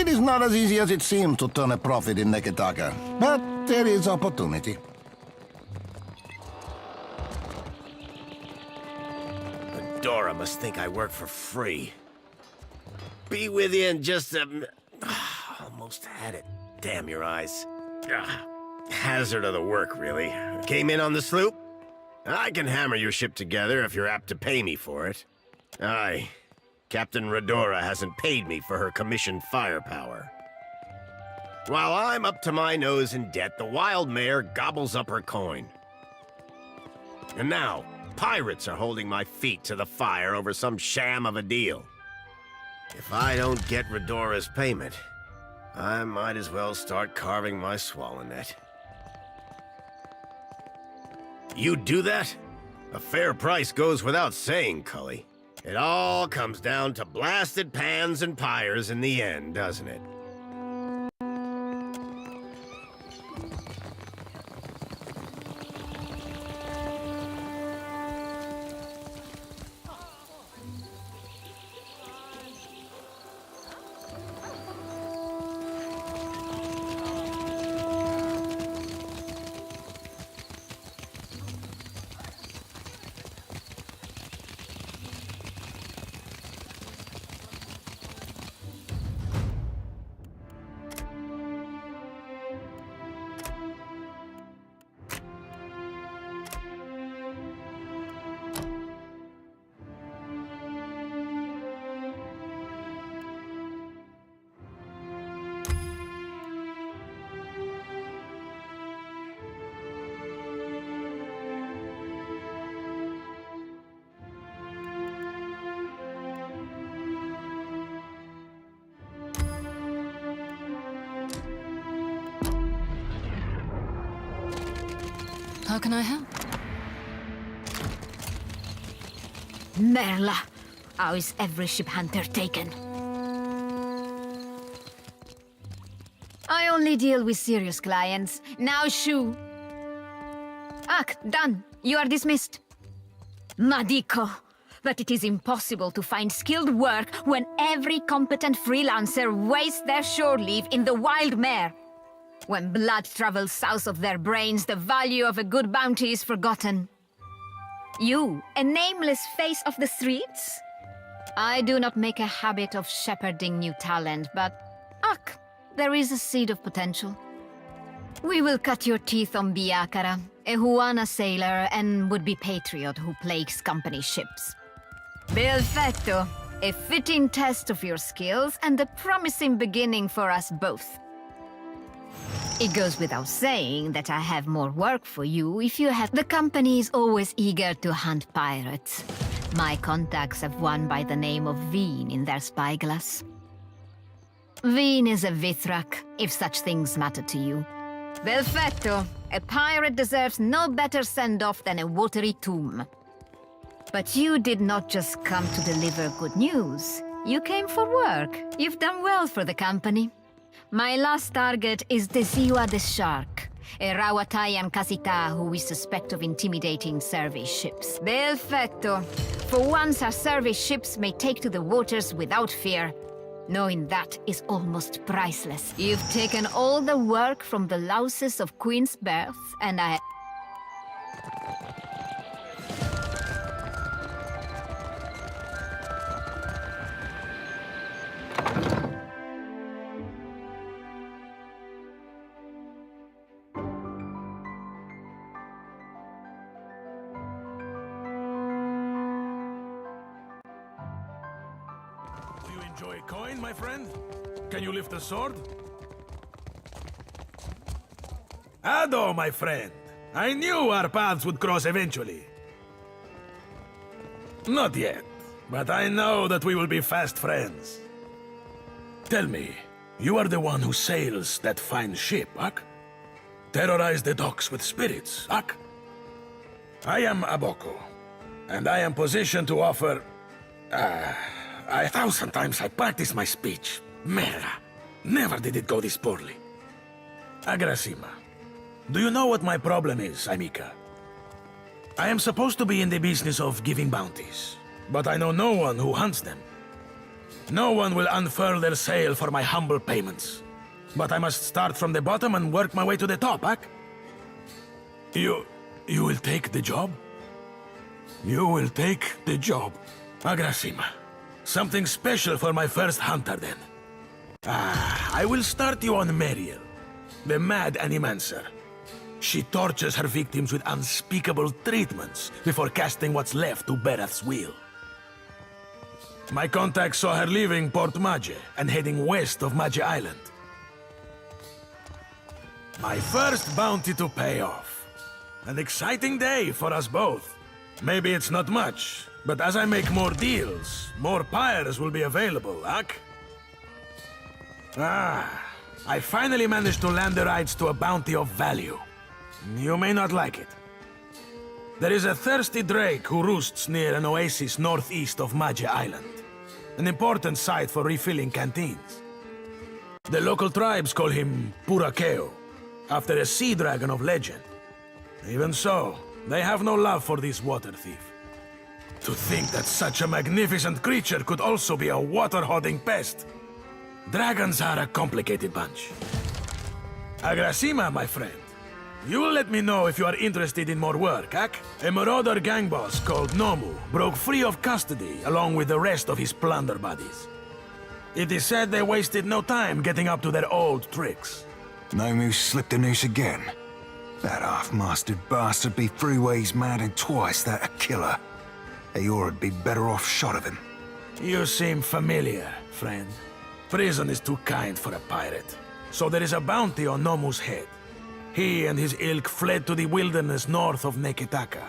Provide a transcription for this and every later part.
It is not as easy as it seems to turn a profit in Neketaka, but there is opportunity. Dora must think I work for free. Be with you in just a... Almost had it. Damn your eyes. Hazard of the work, really. Came in on the sloop? I can hammer your ship together if you're apt to pay me for it. Aye. Captain Redora hasn't paid me for her commissioned firepower. While I'm up to my nose in debt, the wild mare gobbles up her coin. And now, pirates are holding my feet to the fire over some sham of a deal. If I don't get Redora's payment, I might as well start carving my swallow-net. You do that? A fair price goes without saying, Cully. It all comes down to blasted pans and pyres in the end, doesn't it? How can I help? Merla, how is every ship hunter taken? I only deal with serious clients. Now shoo! Ak, done. You are dismissed. Madiko, but it is impossible to find skilled work when every competent freelancer wastes their shore leave in the wild mare. When blood travels south of their brains, the value of a good bounty is forgotten. You, a nameless face of the streets? I do not make a habit of shepherding new talent, but... Ak, there is a seed of potential. We will cut your teeth on Biakara, a Huana sailor and would-be patriot who plagues company ships. Perfecto, a fitting test of your skills and a promising beginning for us both. It goes without saying that I have more work for you if you have... The company is always eager to hunt pirates. My contacts have one by the name of Veen in their spyglass. Veen is a Vithrak, if such things matter to you. Perfecto. A pirate deserves no better send-off than a watery tomb. But you did not just come to deliver good news. You came for work. You've done well for the company. My last target is Desiwa the Shark, a Rawatayan Kasita who we suspect of intimidating survey ships. Perfecto. For once, our survey ships may take to the waters without fear. Knowing that is almost priceless. You've taken all the work from the louses of Queen's Birth, and I... Enjoy a coin, my friend? Can you lift a sword? Ado, my friend. I knew our paths would cross eventually. Not yet, but I know that we will be fast friends. Tell me, you are the one who sails that fine ship, Ak? Terrorize the docks with spirits, Ak? I am Aboko, and I am positioned to offer... 1,000 times I practice my speech. Merra. Never did it go this poorly. Agrasima. Do you know what my problem is, Amika? I am supposed to be in the business of giving bounties, but I know no one who hunts them. No one will unfurl their sail for my humble payments. But I must start from the bottom and work my way to the top, Ak? You will take the job? You will take the job. Agrasima. Something special for my first hunter, then. I will start you on Meriel, the mad animancer. She tortures her victims with unspeakable treatments before casting what's left to Berath's will. My contact saw her leaving Port Mage and heading west of Mage Island. My first bounty to pay off. An exciting day for us both. Maybe it's not much, but as I make more deals, more pyres will be available, Ak? I finally managed to land the rights to a bounty of value. You may not like it. There is a thirsty drake who roosts near an oasis northeast of Mage Island. An important site for refilling canteens. The local tribes call him Purakeo, after a sea dragon of legend. Even so, they have no love for this water thief. To think that such a magnificent creature could also be a water-hoarding pest. Dragons are a complicated bunch. Agrasima, my friend. You will let me know if you are interested in more work, Ak? A marauder gang boss called Nomu broke free of custody along with the rest of his plunder buddies. It is said they wasted no time getting up to their old tricks. Nomu slipped the noose again. That half-mastered bastard be three ways mad and twice that a killer. Eoya'd be better off shot of him. You seem familiar, friend. Prison is too kind for a pirate. So there is a bounty on Nomu's head. He and his ilk fled to the wilderness north of Neketaka.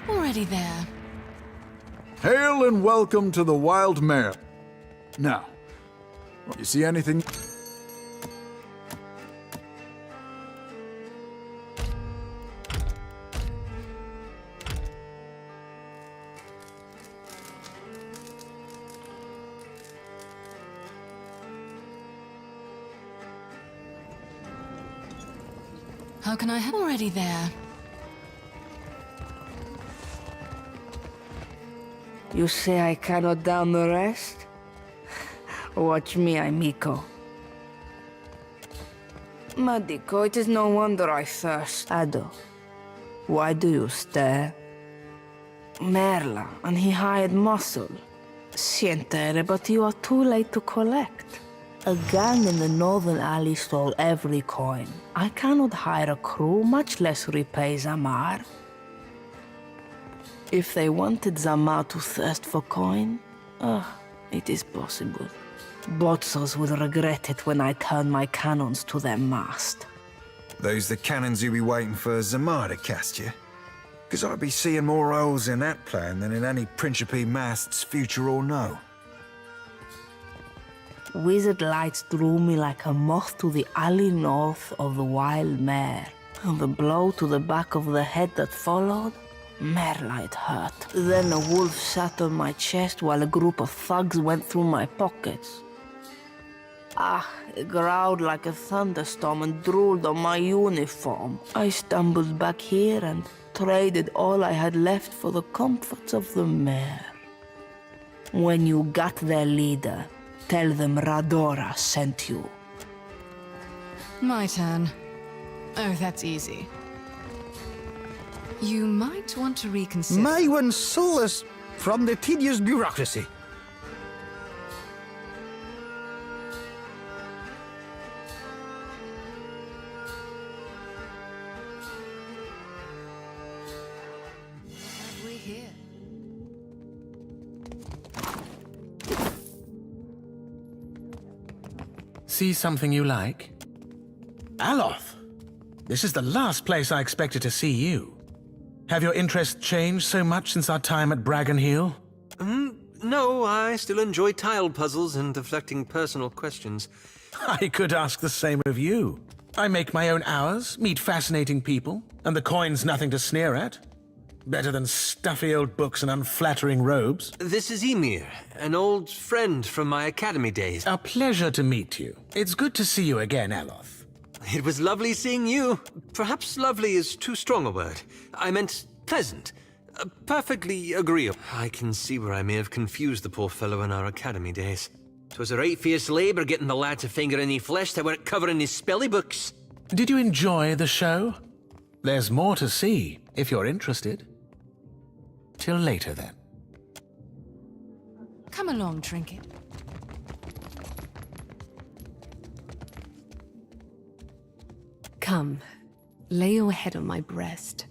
Already there. Hail and welcome to the Wild Mare. Now, you see anything? How can I help? Already there. You say I cannot down the rest? Watch me, amico. Madico, it is no wonder I thirst. Ado, why do you stare? Merla, and he hired muscle. Sientere, but you are too late to collect. A gang in the northern alley stole every coin. I cannot hire a crew, much less repay Zamar. If they wanted Zamar to thirst for coin, it is possible. Botsos will regret it when I turn my cannons to their mast. Those the cannons you be waiting for Zamar to cast you? Because I'd be seeing more holes in that plan than in any Principe mast's future or no. Wizard lights drew me like a moth to the alley north of the Wild Mare. And the blow to the back of the head that followed, Merlight hurt. Then a wolf sat on my chest while a group of thugs went through my pockets. It growled like a thunderstorm and drooled on my uniform. I stumbled back here and traded all I had left for the comforts of the mare. When you got their leader, tell them Radora sent you. My turn. Oh, that's easy. You might want to reconsider. My one solace from the tedious bureaucracy. Have we here? See something you like? Aloth! This is the last place I expected to see you. Have your interests changed so much since our time at Bragon Hill? No, I still enjoy tile puzzles and deflecting personal questions. I could ask the same of you. I make my own hours, meet fascinating people, and the coin's nothing to sneer at. Better than stuffy old books and unflattering robes. This is Ymir, an old friend from my academy days. A pleasure to meet you. It's good to see you again, Aloth. It was lovely seeing you. Perhaps lovely is too strong a word. I meant pleasant. Perfectly agreeable. I can see where I may have confused the poor fellow in our academy days. 'Twas a right fierce labour getting the lad to finger any flesh that weren't covering his spelly books. Did you enjoy the show? There's more to see, if you're interested. Till later, then. Come along, Trinket. Come, lay your head on my breast.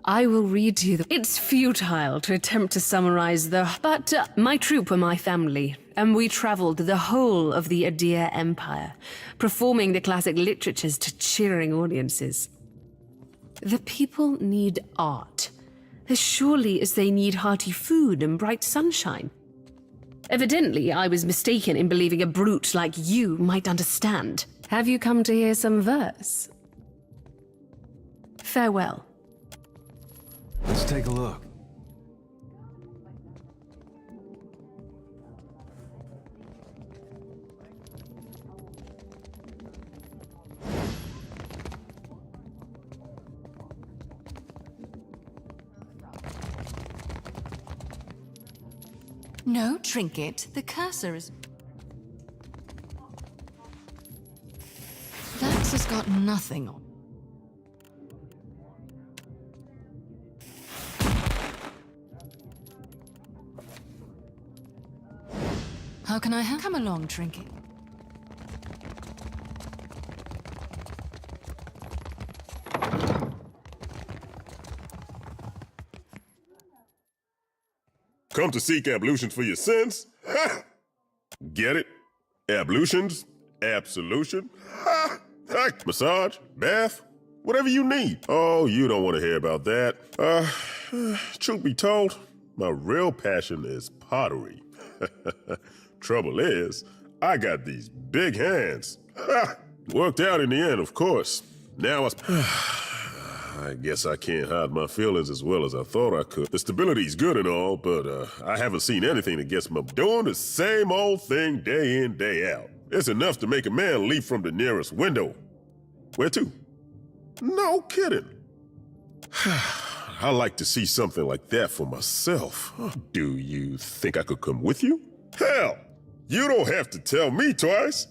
I will read to you the... It's futile to attempt to summarize the... But my troop were my family, and we traveled the whole of the Adir Empire, performing the classic literatures to cheering audiences. The people need art, as surely as they need hearty food and bright sunshine. Evidently, I was mistaken in believing a brute like you might understand. Have you come to hear some verse? Farewell. Let's take a look. No, Trinket. The cursor is... That has got nothing on. How can I help? Come along, Trinket. Come to seek ablutions for your sins? Ha! Get it? Ablutions? Absolution? Ha! Ha! Massage? Bath? Whatever you need. Oh, you don't want to hear about that. Truth be told, my real passion is pottery. Trouble is, I got these big hands. Worked out in the end, of course. Now I guess I can't hide my feelings as well as I thought I could. The stability's good and all, but I haven't seen anything that gets me doing the same old thing day in, day out. It's enough to make a man leap from the nearest window. Where to? No kidding. I like to see something like that for myself. Do you think I could come with you? Hell, you don't have to tell me twice.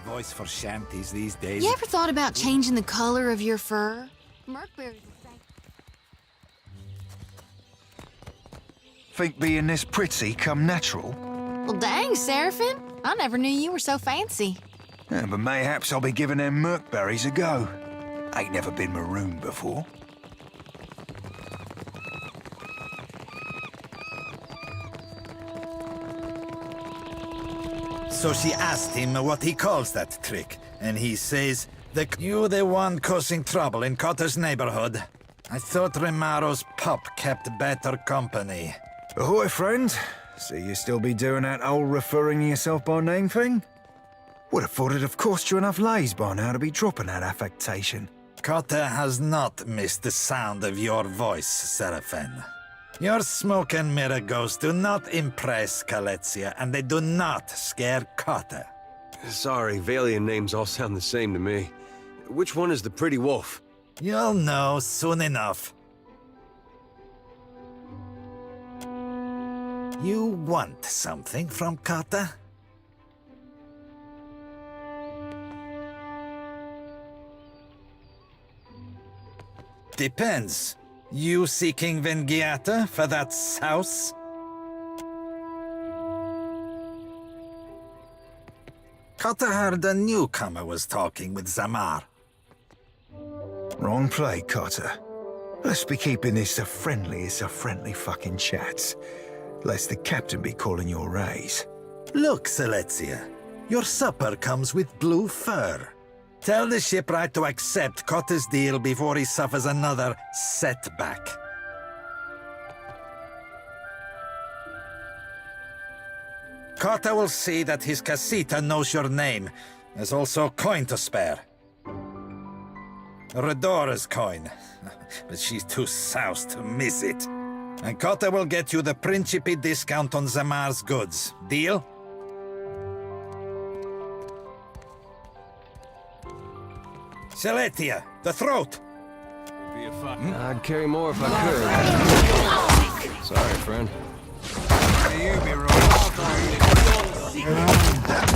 Voice for shanties these days. You ever thought about changing the color of your fur? Merkberry's the same. Think being this pretty come natural? Well, dang, Seraphim. I never knew you were so fancy. Yeah, but mayhaps I'll be giving them Merkberries a go. Ain't never been marooned before. So she asked him what he calls that trick, and he says, "You the one causing trouble in Cotter's neighborhood. I thought Remaro's pup kept better company." Ahoy, friend. So you still be doing that old referring to yourself by name thing? Would have thought it'd have cost you enough lays by now to be dropping that affectation. Cotter has not missed the sound of your voice, Seraphim. Your smoke and mirror ghosts do not impress Kaletzia, and they do not scare Cotter. Sorry, Valian names all sound the same to me. Which one is the pretty wolf? You'll know soon enough. You want something from Cotter? Depends. You seeking Vengiata for that souse? Cotter heard a newcomer was talking with Zamar. Wrong play, Cotter. Let's be keeping this the friendliest of friendly fucking chats. Lest the captain be calling your raise. Look, Selezia, your supper comes with blue fur. Tell the shipwright to accept Cotter's deal before he suffers another setback. Cotter will see that his casita knows your name. There's also coin to spare. Redora's coin, but she's too soused to miss it. And Cotter will get you the Principe discount on Zamar's goods. Deal? Seletia, the throat! I'd carry more if I could. Sorry, friend.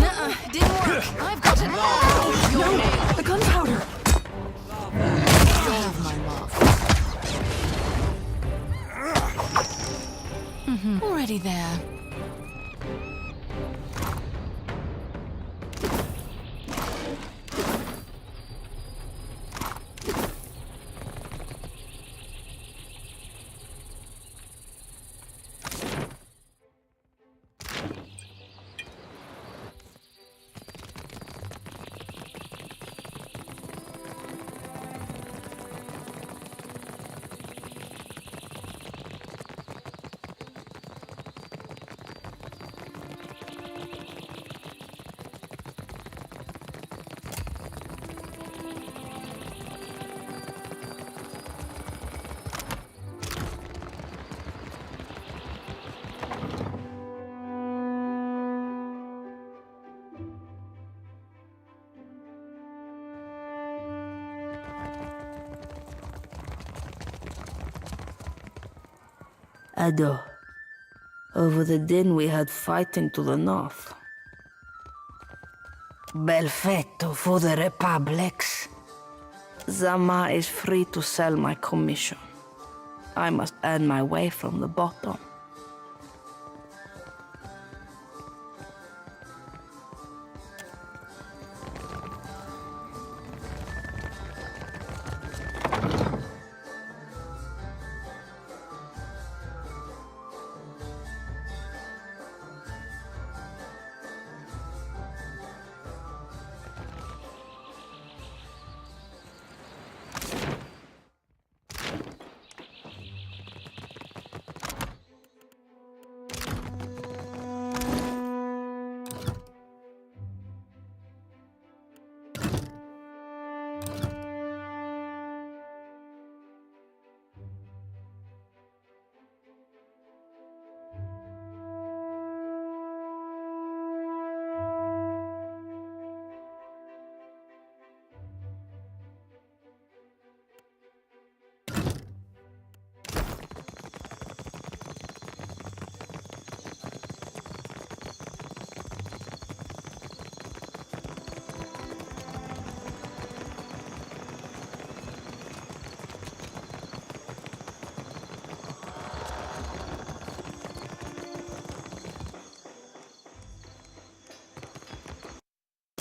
Nuh-uh, didn't work. I've got it. No, the gunpowder. You'll have my love. Already there. Ado. Over the din we had fighting to the north. Belfetto for the republics. Zama is free to sell my commission. I must earn my way from the bottom.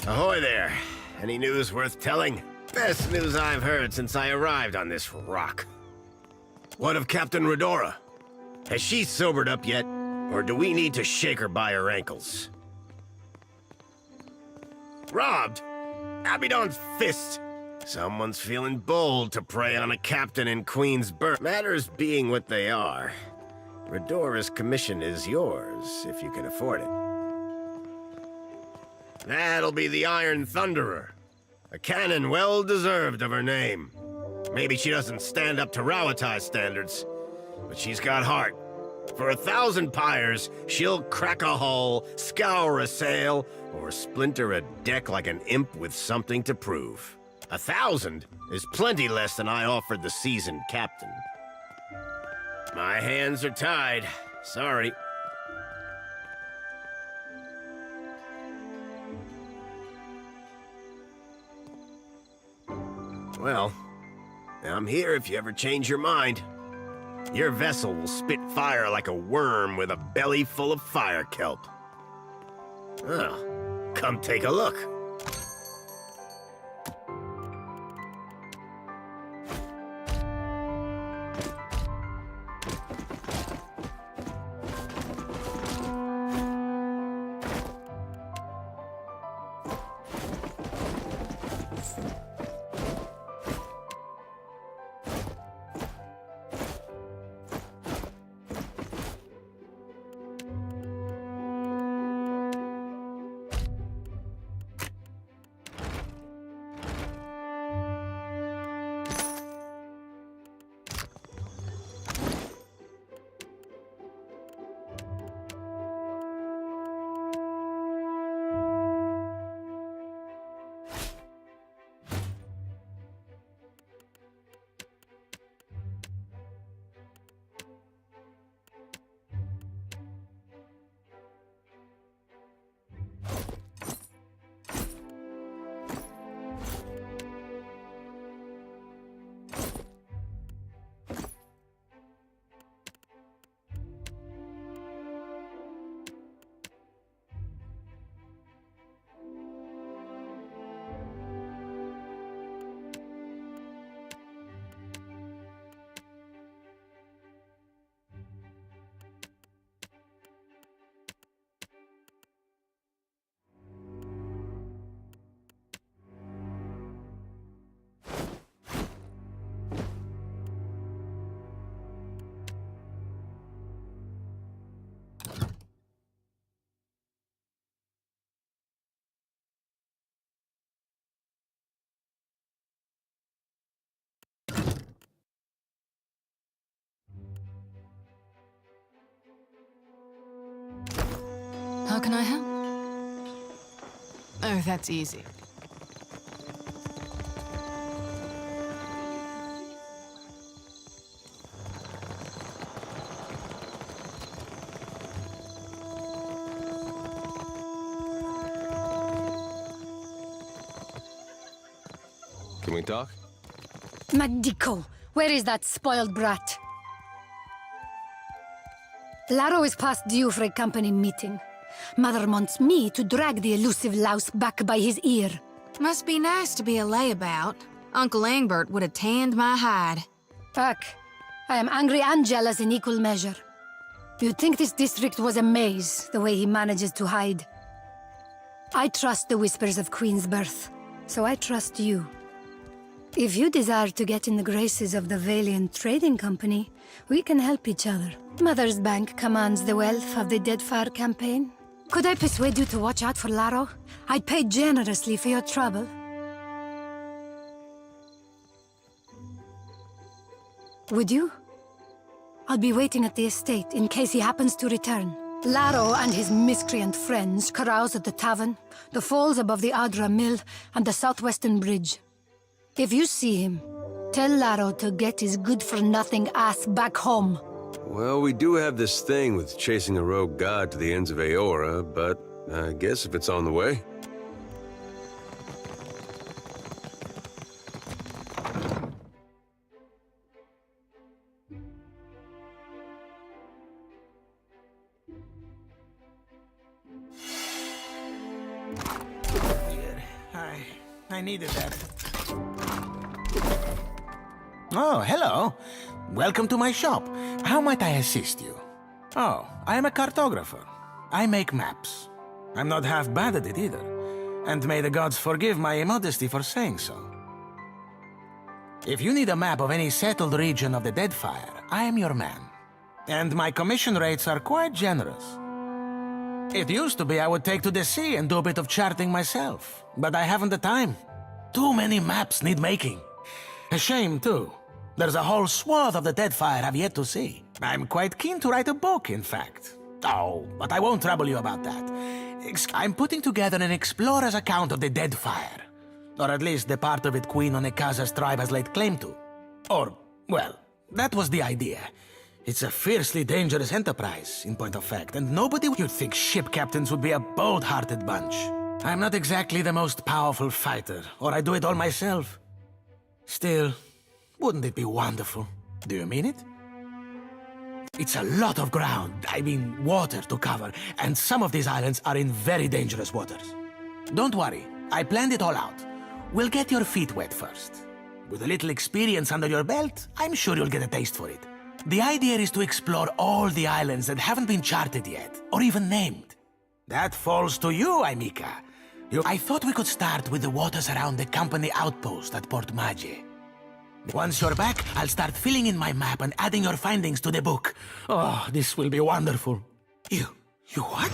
Ahoy there. Any news worth telling? Best news I've heard since I arrived on this rock. What of Captain Redora? Has she sobered up yet? Or do we need to shake her by her ankles? Robbed? Abidon's fist. Someone's feeling bold to prey on a captain in Queen's Birth. Matters being what they are, Redora's commission is yours, if you can afford it. That'll be the Iron Thunderer. A cannon well deserved of her name. Maybe she doesn't stand up to Rawatai standards, but she's got heart. For 1,000 pyres, she'll crack a hull, scour a sail, or splinter a deck like an imp with something to prove. 1,000 is plenty less than I offered the seasoned captain. My hands are tied. Sorry. Well, I'm here if you ever change your mind. Your vessel will spit fire like a worm with a belly full of fire kelp. Oh, come take a look. How can I help? Oh, that's easy. we talk? Madiko, where is that spoiled brat? Laro is past due for a company meeting. Mother wants me to drag the elusive louse back by his ear. Must be nice to be a layabout. Uncle Engbert would have tanned my hide. Fuck. I am angry and jealous in equal measure. You'd think this district was a maze, the way he manages to hide. I trust the whispers of Queen's birth, so I trust you. If you desire to get in the graces of the Valiant Trading Company, we can help each other. Mother's bank commands the wealth of the Deadfire campaign. Could I persuade you to watch out for Laro? I'd pay generously for your trouble. Would you? I'll be waiting at the estate in case he happens to return. Laro and his miscreant friends carouse at the tavern, the falls above the Adra Mill, and the southwestern bridge. If you see him, tell Laro to get his good-for-nothing ass back home. Well, we do have this thing with chasing a rogue god to the ends of Aora, but I guess if it's on the way. I needed that. Oh, hello. Welcome to my shop. How might I assist you? Oh, I am a cartographer. I make maps. I'm not half bad at it either. And may the gods forgive my immodesty for saying so. If you need a map of any settled region of the Deadfire, I am your man. And my commission rates are quite generous. It used to be I would take to the sea and do a bit of charting myself, but I haven't the time. Too many maps need making. A shame, too. There's a whole swath of the Deadfire I've yet to see. I'm quite keen to write a book, in fact. Oh, but I won't trouble you about that. I'm putting together an explorer's account of the Deadfire. Or at least the part of it Queen Onekaza's tribe has laid claim to. Or, well, that was the idea. It's a fiercely dangerous enterprise, in point of fact, and nobody you'd think ship captains would be a bold-hearted bunch. I'm not exactly the most powerful fighter, or I do it all myself. Still, wouldn't it be wonderful? Do you mean it? It's a lot of ground, I mean water to cover, and some of these islands are in very dangerous waters. Don't worry, I planned it all out. We'll get your feet wet first. With a little experience under your belt, I'm sure you'll get a taste for it. The idea is to explore all the islands that haven't been charted yet, or even named. That falls to you, Amika. I thought we could start with the waters around the company outpost at Port Magi. Once you're back, I'll start filling in my map and adding your findings to the book. Oh, this will be wonderful. You what?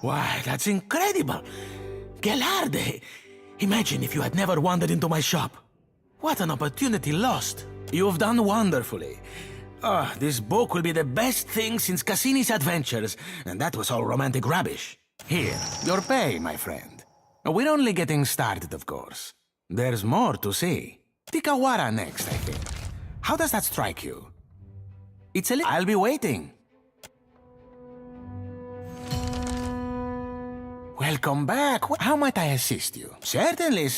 Why, that's incredible! Gelarde! Imagine if you had never wandered into my shop. What an opportunity lost. You've done wonderfully. Oh, this book will be the best thing since Cassini's adventures, and that was all romantic rubbish. Here, your pay, my friend. We're only getting started, of course. There's more to see. Tikawara next, I think. How does that strike you? It's a I'll be waiting. Welcome back. How might I assist you? Certainly.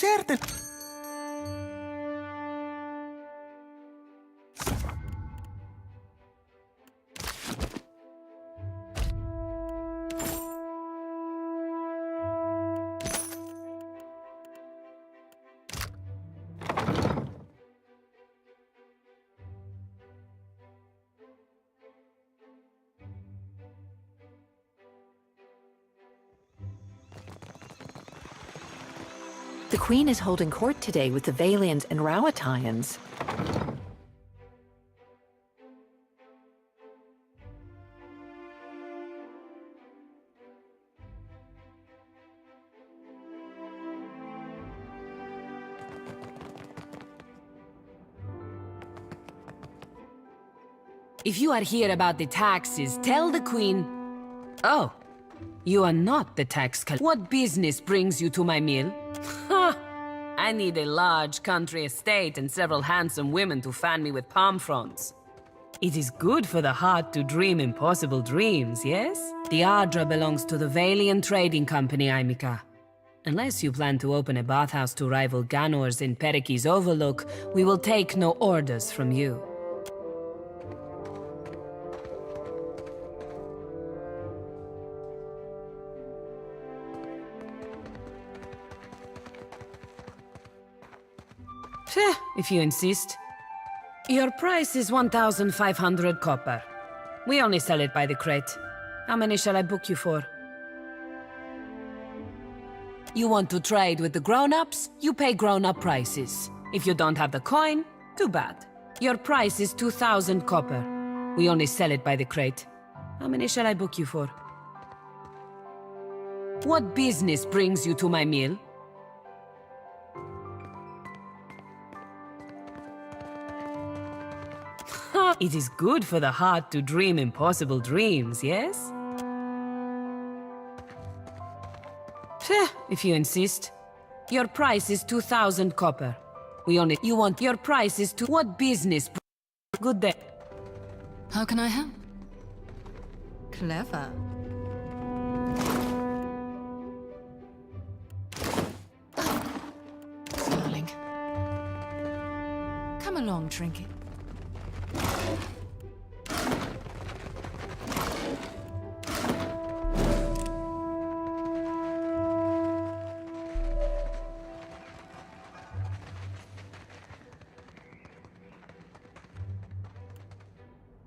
The Queen is holding court today with the Valiant and Rowattians. If you are here about the taxes, tell the Queen... Oh, you are not the tax collector. What business brings you to my mill? I need a large country estate and several handsome women to fan me with palm fronds. It is good for the heart to dream impossible dreams, yes? The Adra belongs to the Valiant Trading Company, Amika. Unless you plan to open a bathhouse to rival Ganor's in Periki's Overlook, we will take no orders from you. If you insist. Your price is 1,500 copper. We only sell it by the crate. How many shall I book you for? You want to trade with the grown-ups? You pay grown-up prices. If you don't have the coin, too bad. Your price is 2,000 copper. We only sell it by the crate. How many shall I book you for? What business brings you to my mill? It is good for the heart to dream impossible dreams, yes? If you insist. Your price is 2,000 copper. We only... You want... Your price is to... What business... Good day. How can I help? Clever. Darling. Come along, Trinket.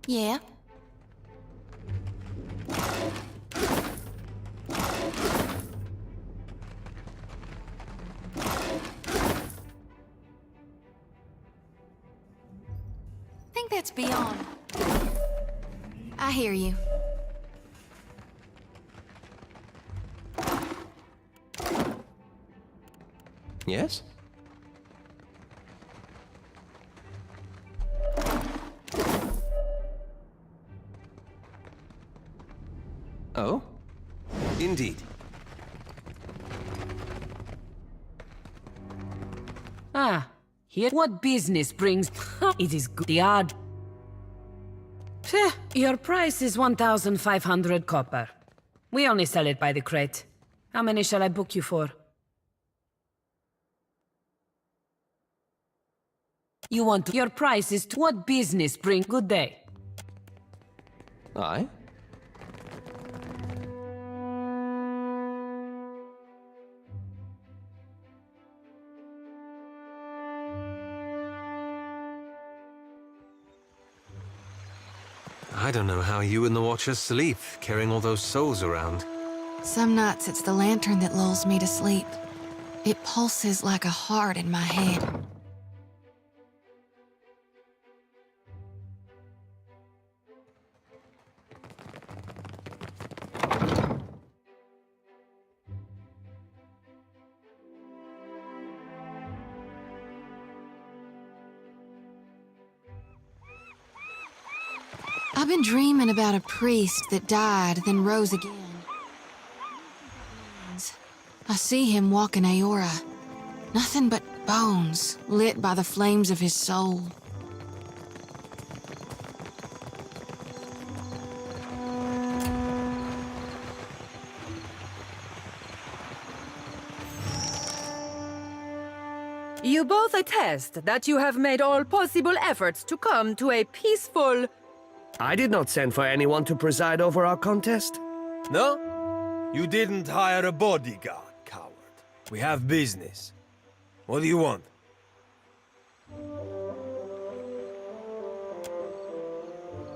Yeah? Think that's beyond. I hear you. Yes? Oh? Indeed. Ah, here. What business brings... It is good. The odd... Your price is 1,500 copper. We only sell it by the crate. How many shall I book you for? You want to... Your price is... What business bring... Good day. Aye? I don't know how you and the Watchers sleep, carrying all those souls around. Some nights it's the lantern that lulls me to sleep. It pulses like a heart in my head. I've been dreaming about a priest that died, then rose again. I see him walking Aora. Nothing but bones, lit by the flames of his soul. You both attest that you have made all possible efforts to come to a peaceful... I did not send for anyone to preside over our contest. No? You didn't hire a bodyguard, coward. We have business. What do you want?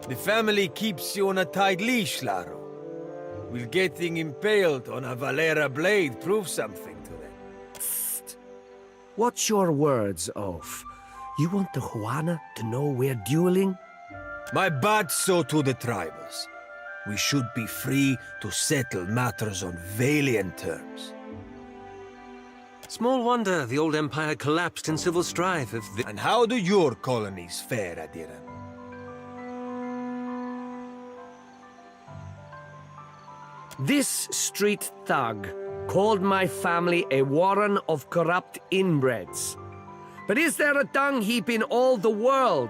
The family keeps you on a tight leash, Laro. Will getting impaled on a Valera blade prove something to them? Psst. What's your words, Oaf? You want the Juana to know we're dueling? My bad so to the tribals. We should be free to settle matters on valiant terms. Small wonder the old empire collapsed in civil strife if the... And how do your colonies fare, Adira? This street thug called my family a warren of corrupt inbreds. But is there a dung heap in all the world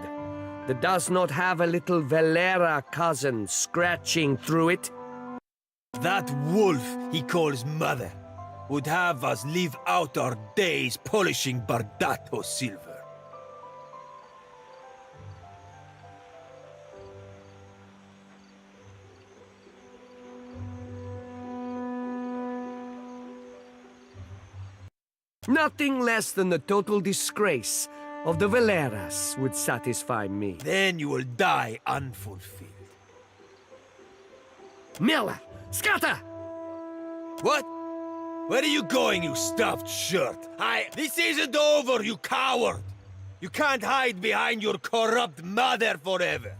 that does not have a little Valera cousin scratching through it? That wolf he calls mother. would have us live out our days polishing Bardato silver. Nothing less than the total disgrace of the Valeras would satisfy me. Then you will die unfulfilled. Miller! Scatter! What? Where are you going, you stuffed shirt? This isn't over, you coward! You can't hide behind your corrupt mother forever!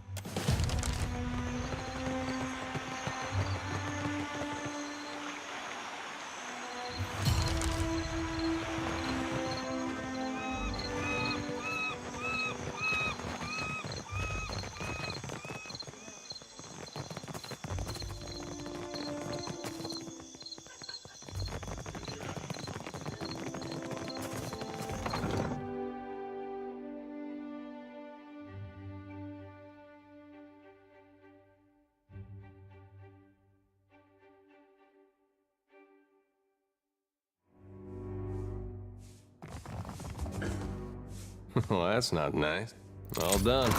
Well, that's not nice. All done.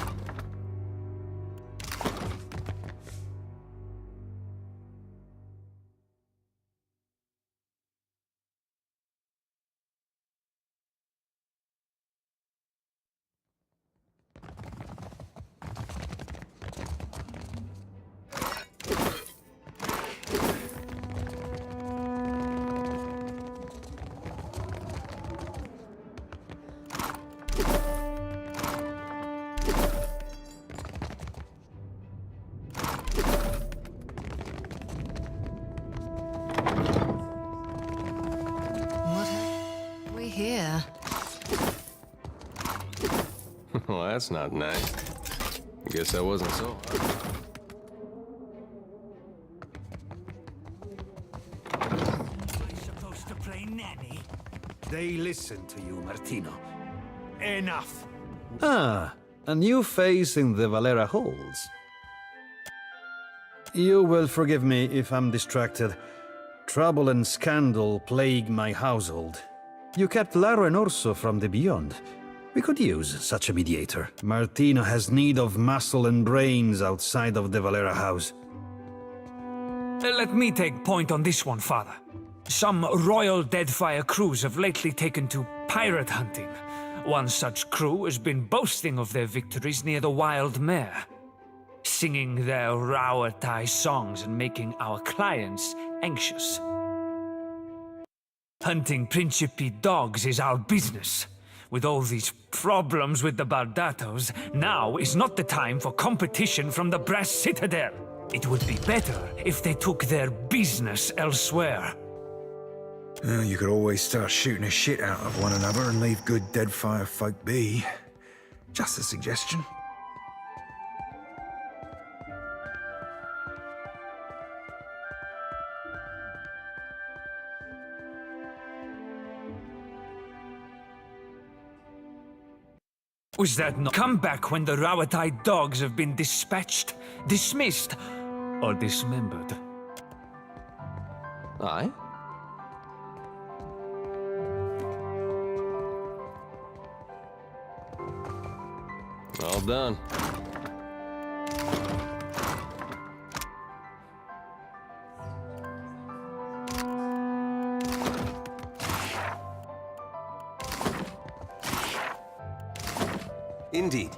Here. Well, that's not nice. Guess that wasn't so hard. Supposed to play nanny? They listen to you, Martino. Enough. Ah, a new face in the Valera halls. You will forgive me if I'm distracted. Trouble and scandal plague my household. You kept Laro and Orso from the Beyond. We could use such a mediator. Martino has need of muscle and brains outside of the Valera house. Let me take point on this one, Father. Some royal Deadfire crews have lately taken to pirate hunting. One such crew has been boasting of their victories near the Wild Mare, singing their Rauatai songs and making our clients anxious. Hunting Principe dogs is our business. With all these problems with the Bardatos, now is not the time for competition from the Brass Citadel. It would be better if they took their business elsewhere. You could always start shooting the shit out of one another and leave good Deadfire folk be. Just a suggestion. Was that not come back when the Rauatai dogs have been dispatched, dismissed, or dismembered? Aye? All done. Indeed.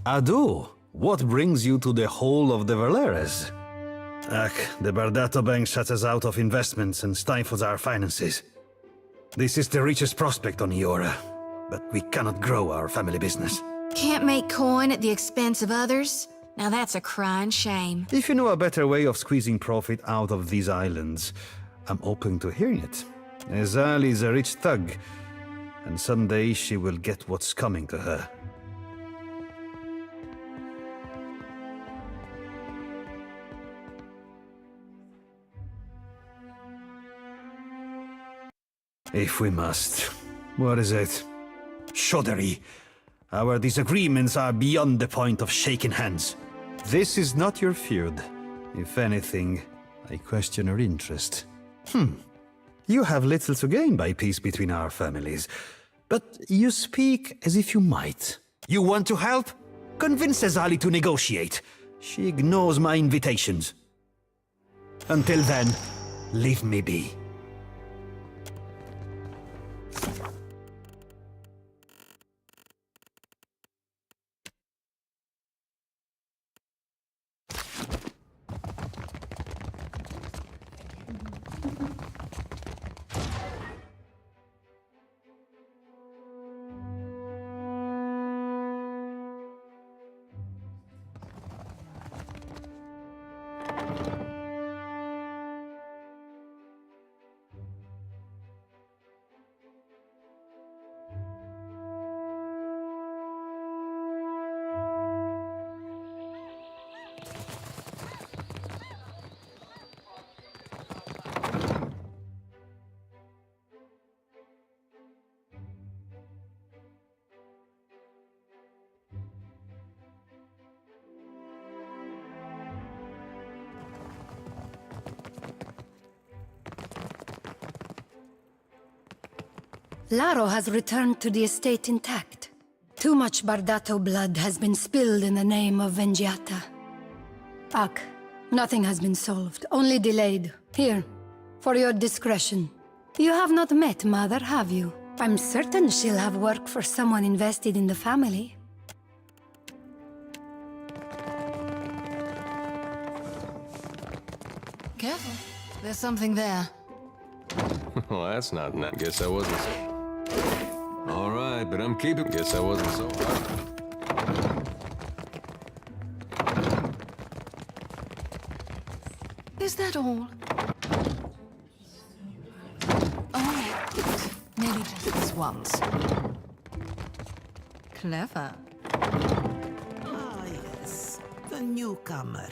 Adu, what brings you to the whole of the Valeras? The Bardato Bank shuts us out of investments and stifles our finances. This is the richest prospect on Iora, but we cannot grow our family business. Can't make coin at the expense of others? Now that's a crying shame. If you know a better way of squeezing profit out of these islands, I'm open to hearing it. Azali is a rich thug, and someday she will get what's coming to her. If we must. What is it? Shoddery. Our disagreements are beyond the point of shaking hands. This is not your feud. If anything, I question your interest. You have little to gain by peace between our families, but you speak as if you might. You want to help? Convince Azali to negotiate. She ignores my invitations. Until then, leave me be. Laro has returned to the estate intact. Too much Bardato blood has been spilled in the name of Vengiata. Ak, nothing has been solved, only delayed. Here, for your discretion. You have not met Mother, have you? I'm certain she'll have work for someone invested in the family. Careful. There's something there. Well, that's not nice. Guess I wasn't so... All right, but I'm keeping... Guess I wasn't so hard. Is that all? Oh, maybe just this once. Clever. Ah, yes. The newcomer.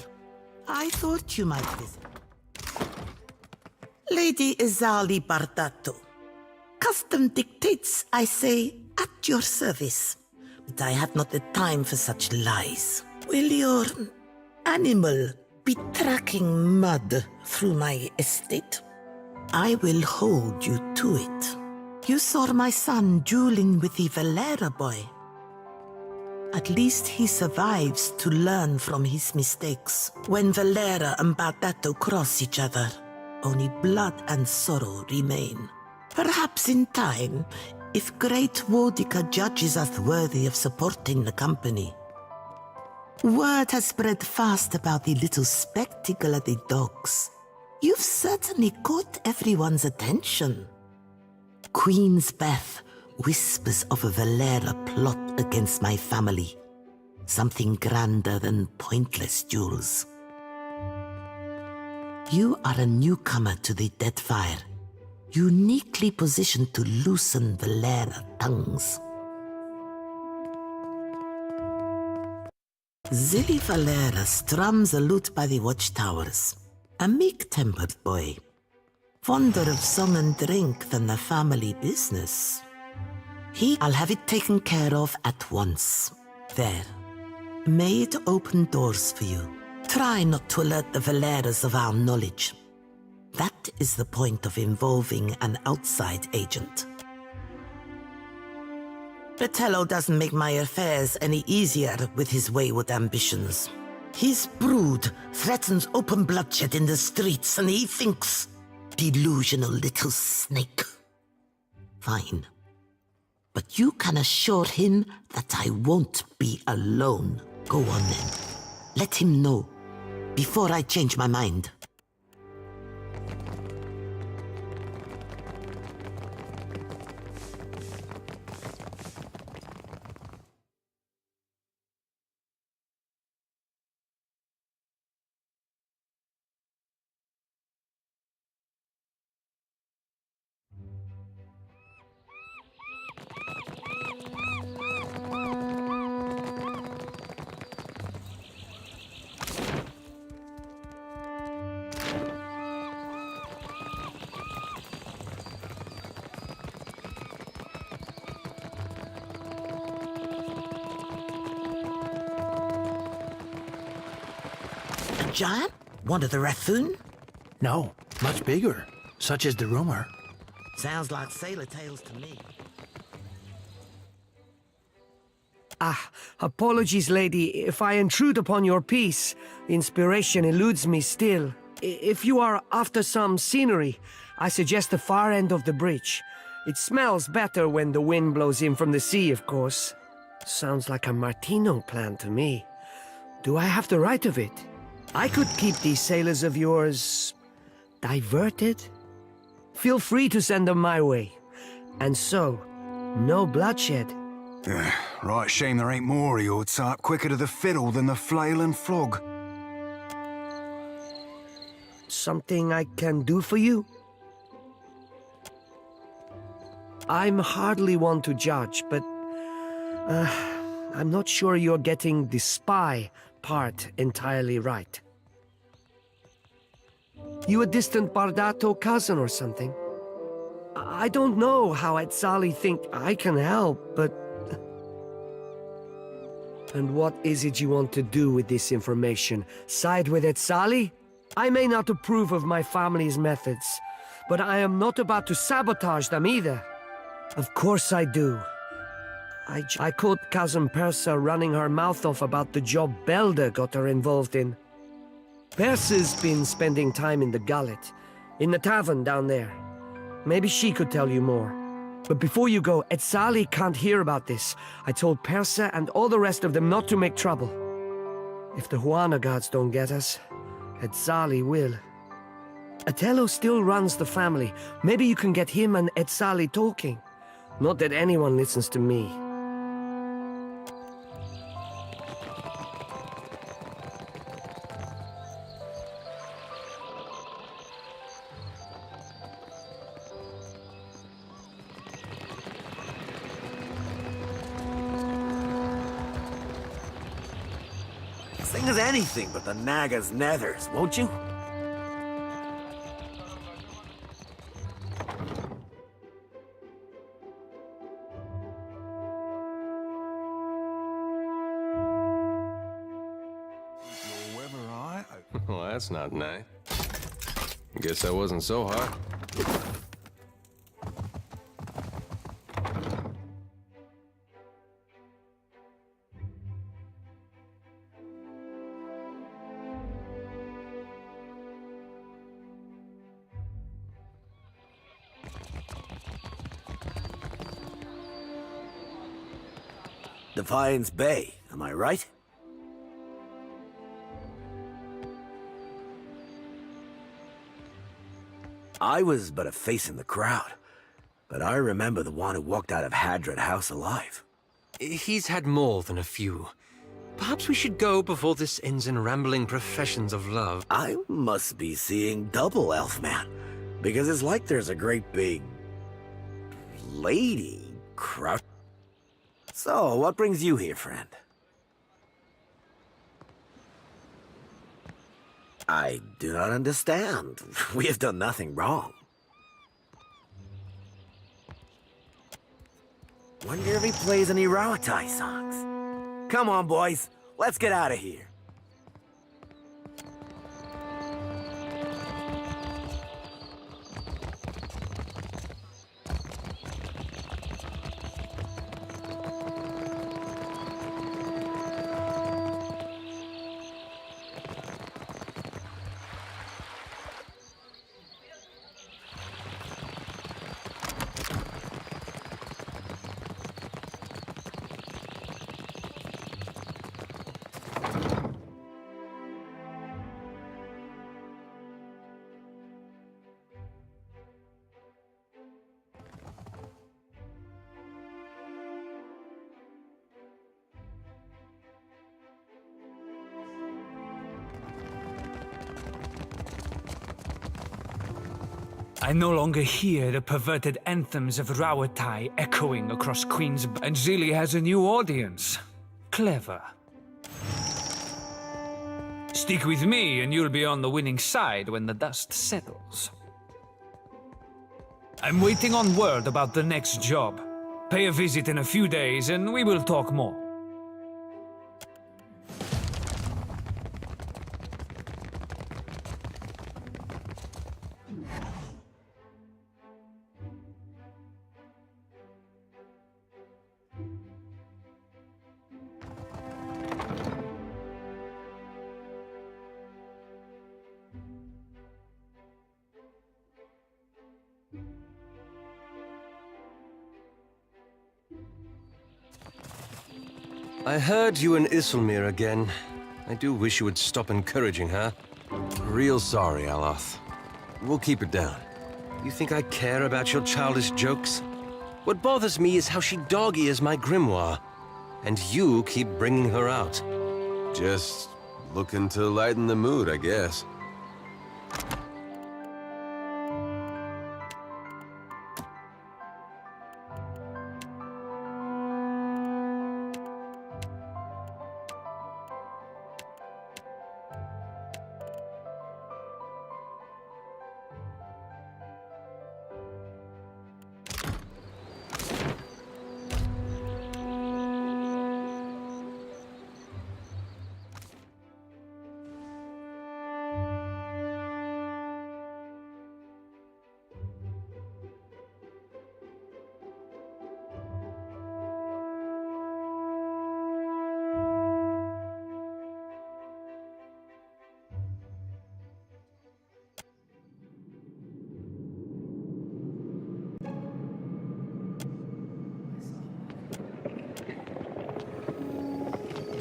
I thought you might visit. Lady Azali Bardato. Custom dictates, I say, at your service. But I have not the time for such lies. Will your animal be tracking mud through my estate? I will hold you to it. You saw my son dueling with the Valera boy. At least he survives to learn from his mistakes. When Valera and Bardato cross each other, only blood and sorrow remain. Perhaps in time, if great Wodika judges us worthy of supporting the company. Word has spread fast about the little spectacle at the docks. You've certainly caught everyone's attention. Queen's Beth whispers of a Valera plot against my family. Something grander than pointless duels. You are a newcomer to the Deadfire, uniquely positioned to loosen Valera tongues. Zilli Valera strums a lute by the watchtowers, a meek-tempered boy, fonder of song and drink than the family business. I'll have it taken care of at once. There. May it open doors for you. Try not to alert the Valeras of our knowledge. That is the point of involving an outside agent. Betello doesn't make my affairs any easier with his wayward ambitions. His brood threatens open bloodshed in the streets, and he thinks... delusional little snake. Fine. But you can assure him that I won't be alone. Go on then. Let him know, before I change my mind. giant? One of the raccoon? No, much bigger. Such is the rumor. Sounds like sailor tales to me. Apologies, lady, if I intrude upon your peace. The inspiration eludes me still. If you are after some scenery, I suggest the far end of the bridge. It smells better when the wind blows in from the sea, of course. Sounds like a Martino plan to me. Do I have the right of it? I could keep these sailors of yours diverted. Feel free to send them my way. And so, no bloodshed. Right shame there ain't more of your type quicker to the fiddle than the flail and flog. Something I can do for you? I'm hardly one to judge, but I'm not sure you're getting the spy part entirely right. You a distant Bardato cousin or something? I don't know how Etzali think I can help, but... And what is it you want to do with this information? Side with Etzali? I may not approve of my family's methods, but I am not about to sabotage them either. Of course I do. I caught Cousin Persa running her mouth off about the job Belda got her involved in. Persa's been spending time in the gullet, in the tavern down there. Maybe she could tell you more. But before you go, Etzali can't hear about this. I told Persa and all the rest of them not to make trouble. If the Huana gods don't get us, Etzali will. Atello still runs the family. Maybe you can get him and Etzali talking. Not that anyone listens to me. Sing us anything but the Naga's nethers, won't you? Well, that's not nice. Guess that wasn't so hard. Defiance Bay, am I right? I was but a face in the crowd, but I remember the one who walked out of Hadred House alive. He's had more than a few. Perhaps we should go before this ends in rambling professions of love. I must be seeing double, Elfman, because it's like there's a great big... lady crouch. So, what brings you here, friend? I do not understand. We have done nothing wrong. Wonder if he plays any Rawatai songs. Come on, boys. Let's get out of here. I no longer hear the perverted anthems of Rawatai echoing across Queen's... And Zili has a new audience. Clever. Stick with me and you'll be on the winning side when the dust settles. I'm waiting on word about the next job. Pay a visit in a few days and we will talk more. I heard you and Isilmir again. I do wish you would stop encouraging her. Real sorry, Aloth. We'll keep it down. You think I care about your childish jokes? What bothers me is how she dog-ears my grimoire. And you keep bringing her out. Just looking to lighten the mood, I guess.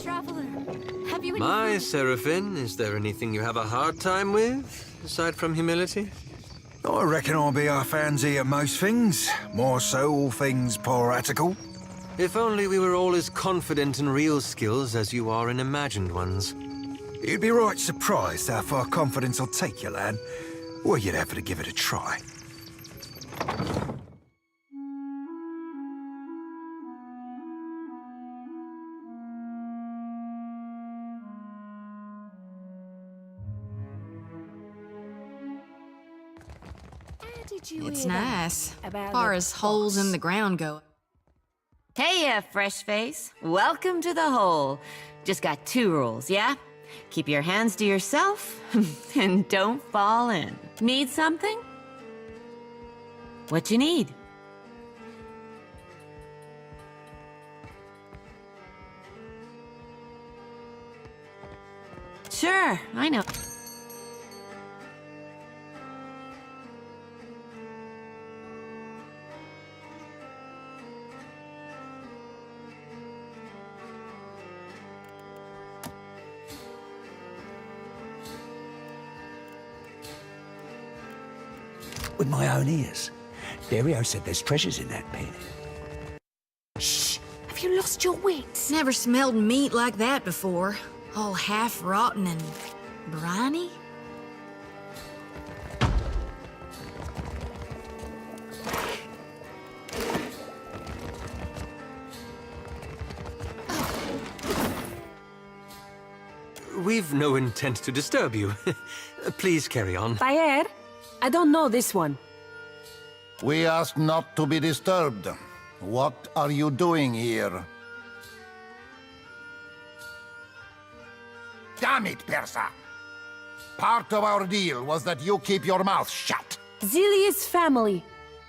Traveler, have you My Seraphine, is there anything you have a hard time with, aside from humility? I reckon I'll be half handsy at most things. More so all things piratical. If only we were all as confident in real skills as you are in imagined ones. You'd be right surprised how far confidence will take you, lad. Or you'd have to give it a try. It's nice, as far as holes in the ground go. Hey, fresh face. Welcome to the hole. Just got 2 rules, yeah? Keep your hands to yourself, and don't fall in. Need something? What you need? Sure, I know. With my own ears. Dario said there's treasures in that pit. Shh! Have you lost your wits? Never smelled meat like that before. All half-rotten and briny. We've no intent to disturb you. Please carry on. Bayer, I don't know this one. We ask not to be disturbed. What are you doing here? Damn it, Persa! Part of our deal was that you keep your mouth shut. Zili's family.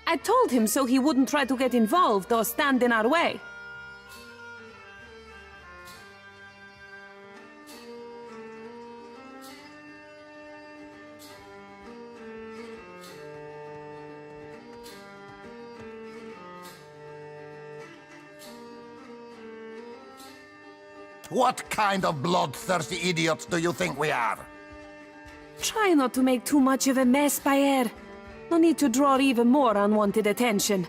I told him so he wouldn't try to get involved or stand in our way. What kind of bloodthirsty idiots do you think we are? Try not to make too much of a mess, Bayer. No need to draw even more unwanted attention.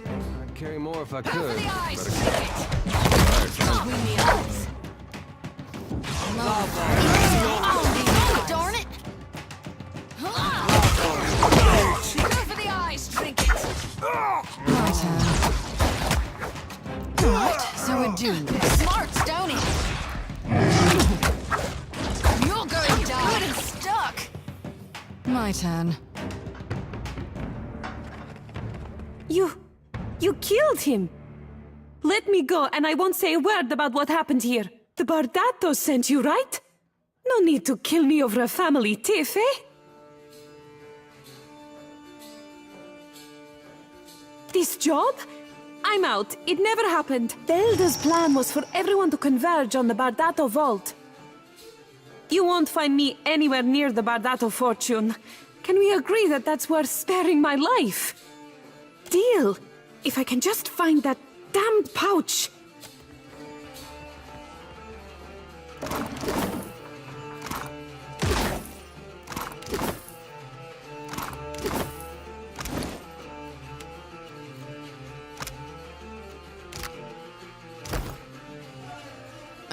I'd carry more if I could. Darn it! Go for the eyes, trinket! My turn. Right, so we're doing this. Smart, Stony! You're going to die! Good and stuck! My turn. You killed him! Let me go, and I won't say a word about what happened here. The Bardatos sent you, right? No need to kill me over a family tiff, eh? This job? I'm out. It never happened. Velda's plan was for everyone to converge on the Bardato vault. You won't find me anywhere near the Bardato fortune. Can we agree that that's worth sparing my life? Deal. If I can just find that damned pouch.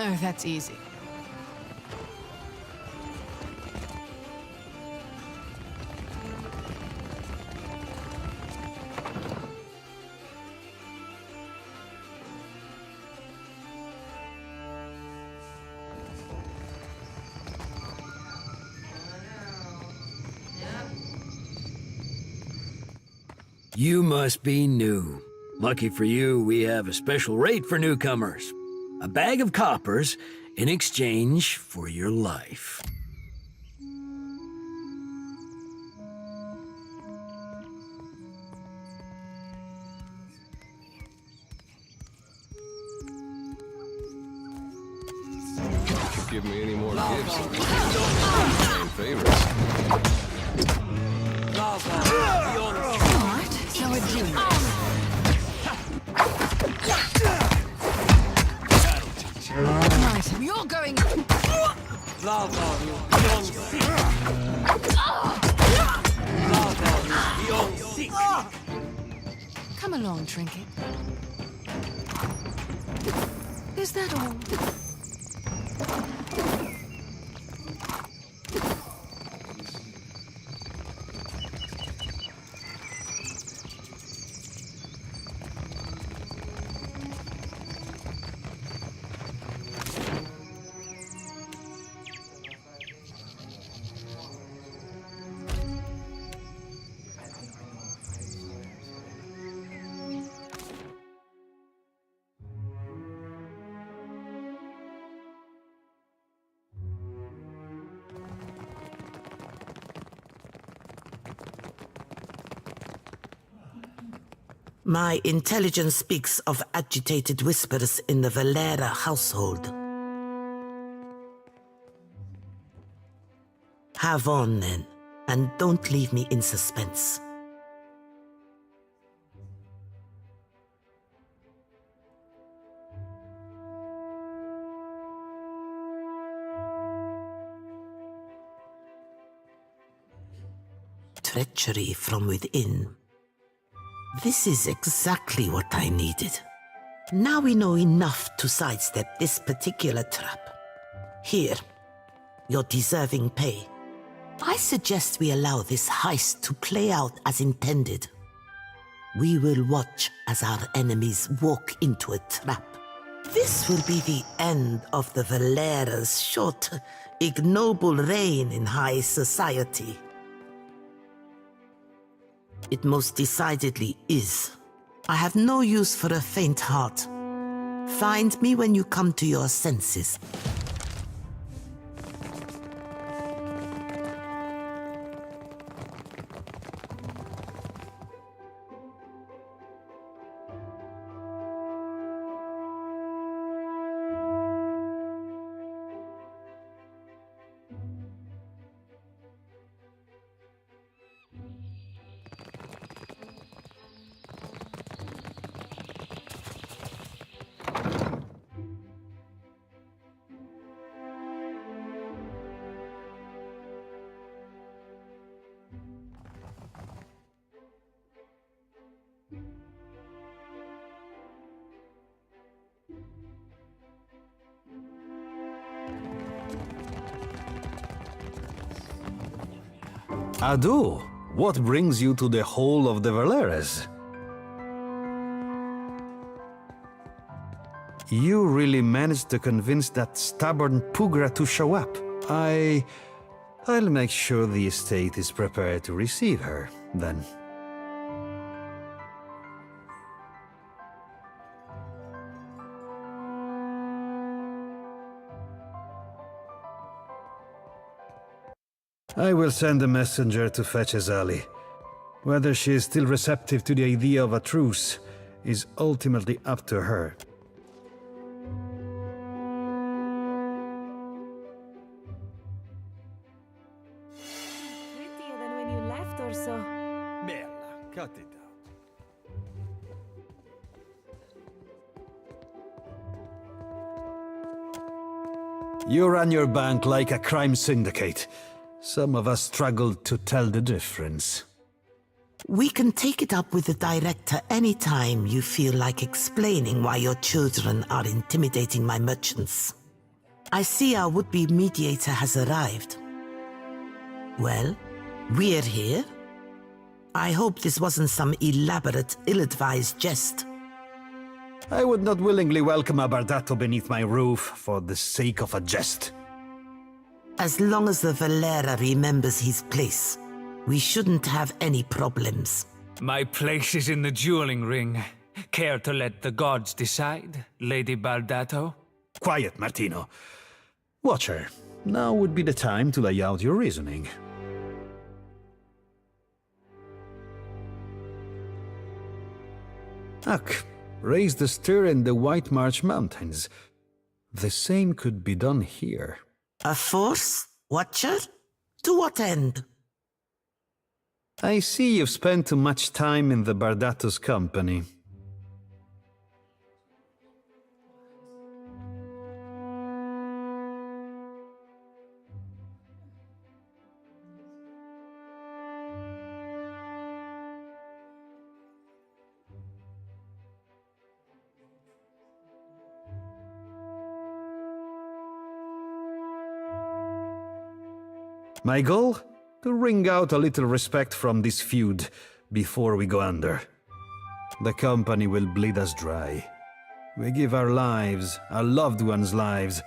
Oh, that's easy. You must be new. Lucky for you, we have a special rate for newcomers. A bag of coppers in exchange for your life. Give me any more gifts and my favorites. Alright, so a genius. Nice, you're going... Come along, Trinket. Is that all? My intelligence speaks of agitated whispers in the Valera household. Have on, then, and don't leave me in suspense. Treachery from within. This is exactly what I needed. Now we know enough to sidestep this particular trap. Here, your deserving pay. I suggest we allow this heist to play out as intended. We will watch as our enemies walk into a trap. This will be the end of the Valera's short, ignoble reign in high society. It most decidedly is. I have no use for a faint heart. Find me when you come to your senses. Adu, what brings you to the Hall of the Valeres? You really managed to convince that stubborn Pugra to show up. I'll make sure the estate is prepared to receive her, then. I will send a messenger to fetch Azali. Whether she is still receptive to the idea of a truce is ultimately up to her. Prettier than when you left or so. Merla, cut it out. You run your bank like a crime syndicate. Some of us struggle to tell the difference. We can take it up with the director anytime you feel like explaining why your children are intimidating my merchants. I see our would-be mediator has arrived. Well, we're here. I hope this wasn't some elaborate, ill-advised jest. I would not willingly welcome a Bardato beneath my roof for the sake of a jest. As long as the Valera remembers his place, we shouldn't have any problems. My place is in the dueling ring. Care to let the gods decide, Lady Bardato? Quiet, Martino. Watcher, now would be the time to lay out your reasoning. Ugh, raise the stir in the White March Mountains. The same could be done here. A force? Watcher? To what end? I see you've spent too much time in the Bardato's company. My goal? To wring out a little respect from this feud before we go under. The company will bleed us dry. We give our lives, our loved ones' lives,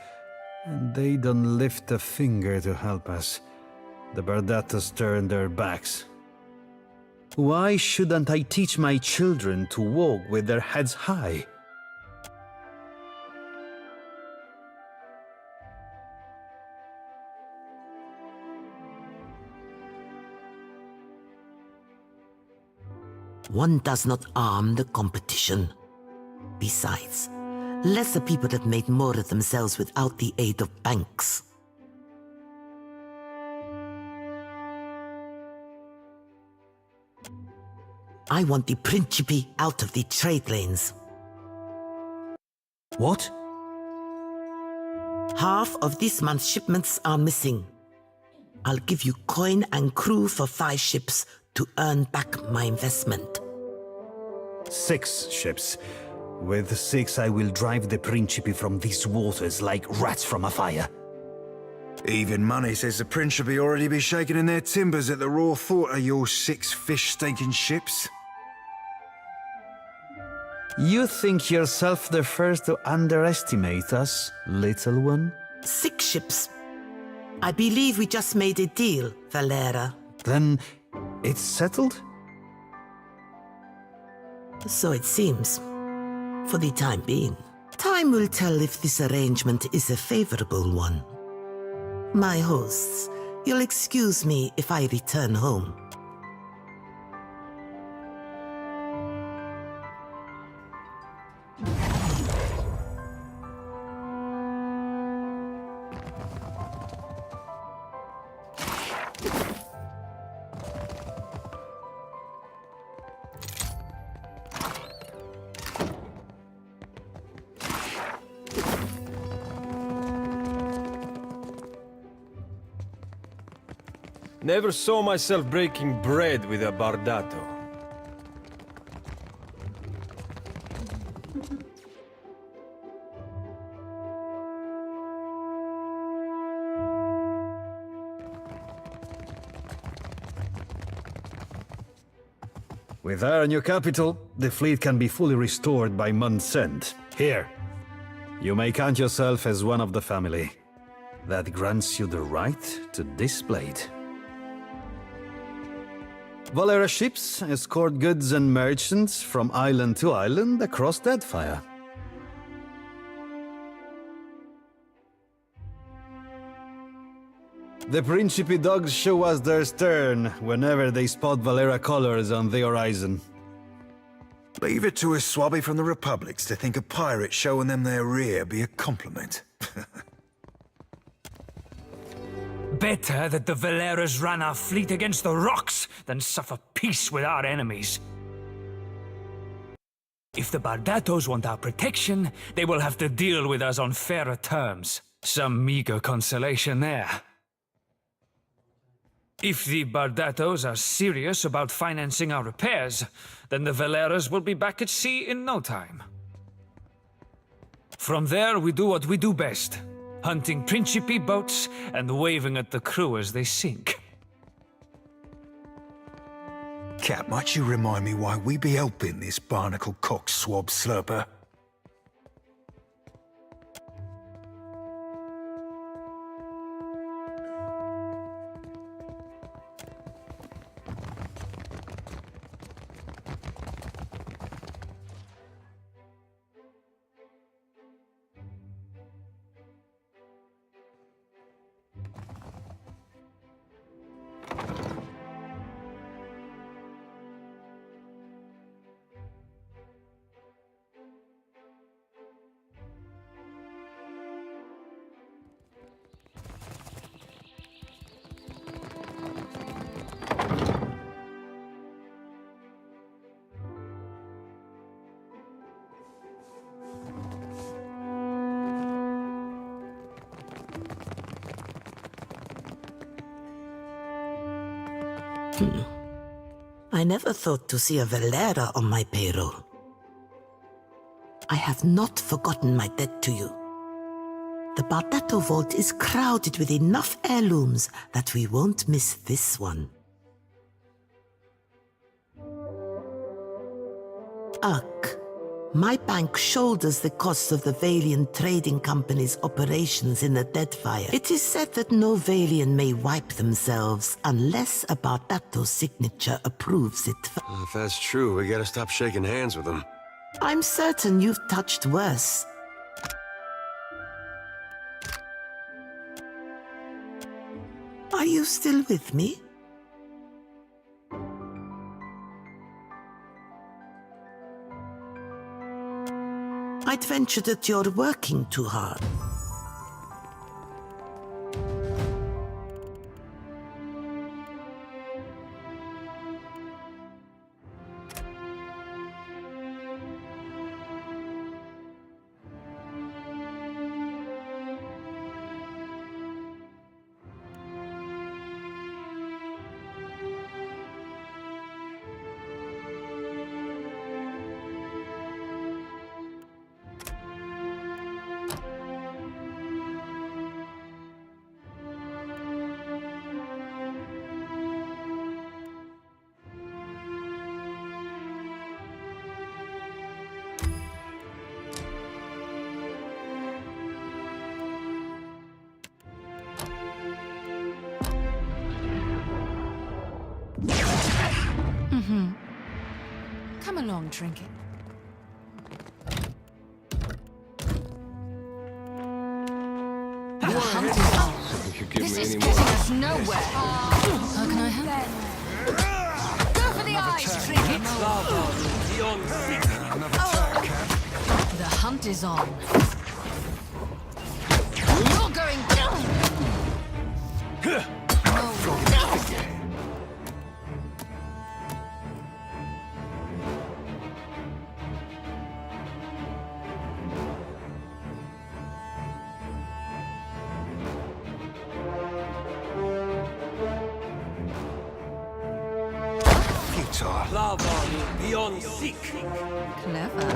and they don't lift a finger to help us. The Bardatos turn their backs. Why shouldn't I teach my children to walk with their heads high? One does not arm the competition. Besides, lesser people have made more of themselves without the aid of banks. I want the Principe out of the trade lanes. What? Half of this month's shipments are missing. I'll give you coin and crew for 5 ships to earn back my investment. 6 ships. With 6 I will drive the Principe from these waters like rats from a fire. Even money says the Principe already be shaking in their timbers at the raw thought of your 6 fish-stinking ships. You think yourself the first to underestimate us, little one? 6 ships. I believe we just made a deal, Valera. Then it's settled? So it seems. For the time being. Time will tell if this arrangement is a favorable one. My hosts, you'll excuse me if I return home. Never saw myself breaking bread with a Bardato. With our new capital, the fleet can be fully restored by month's end. Here, you may count yourself as one of the family. That grants you the right to display it. Valera ships escort goods and merchants from island to island across Deadfire. The Principe dogs show us their stern whenever they spot Valera colors on the horizon. Leave it to a swabby from the Republics to think a pirate showing them their rear be a compliment. Better that the Valeras ran our fleet against the rocks than suffer peace with our enemies. If the Bardatos want our protection, they will have to deal with us on fairer terms. Some meager consolation there. If the Bardatos are serious about financing our repairs, then the Valeras will be back at sea in no time. From there, we do what we do best. Hunting Principe boats and waving at the crew as they sink. Cap, might you remind me why we be helping this barnacle cock swab slurper? I never thought to see a Valera on my payroll. I have not forgotten my debt to you. The Bardato vault is crowded with enough heirlooms that we won't miss this one. Ugh. My bank shoulders the costs of the Valiant Trading Company's operations in the Deadfire. It is said that no Valiant may wipe themselves unless a Bardato signature approves it. If that's true, we gotta stop shaking hands with them. I'm certain you've touched worse. Are you still with me? I'd venture that you're working too hard. Come along, Trinket. The hunt is on. This is getting us nowhere. How can I help? Go for the eyes, Trinket. The hunt is on. You're going down. Lava beyond seek. Clever.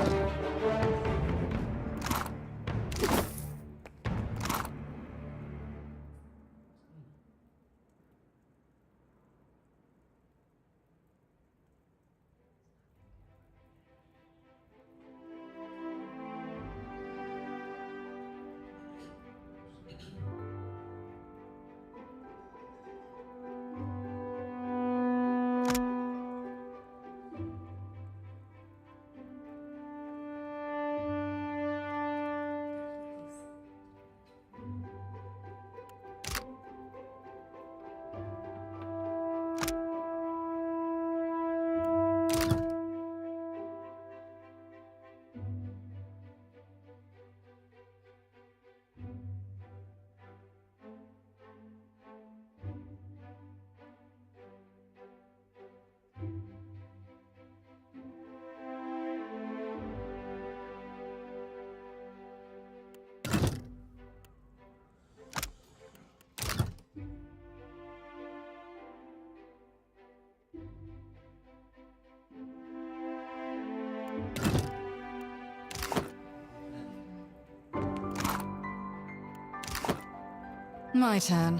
My turn.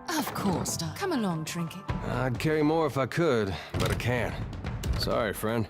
Of course, Doc. Come along, Trinket. I'd carry more if I could, but I can't. Sorry, friend.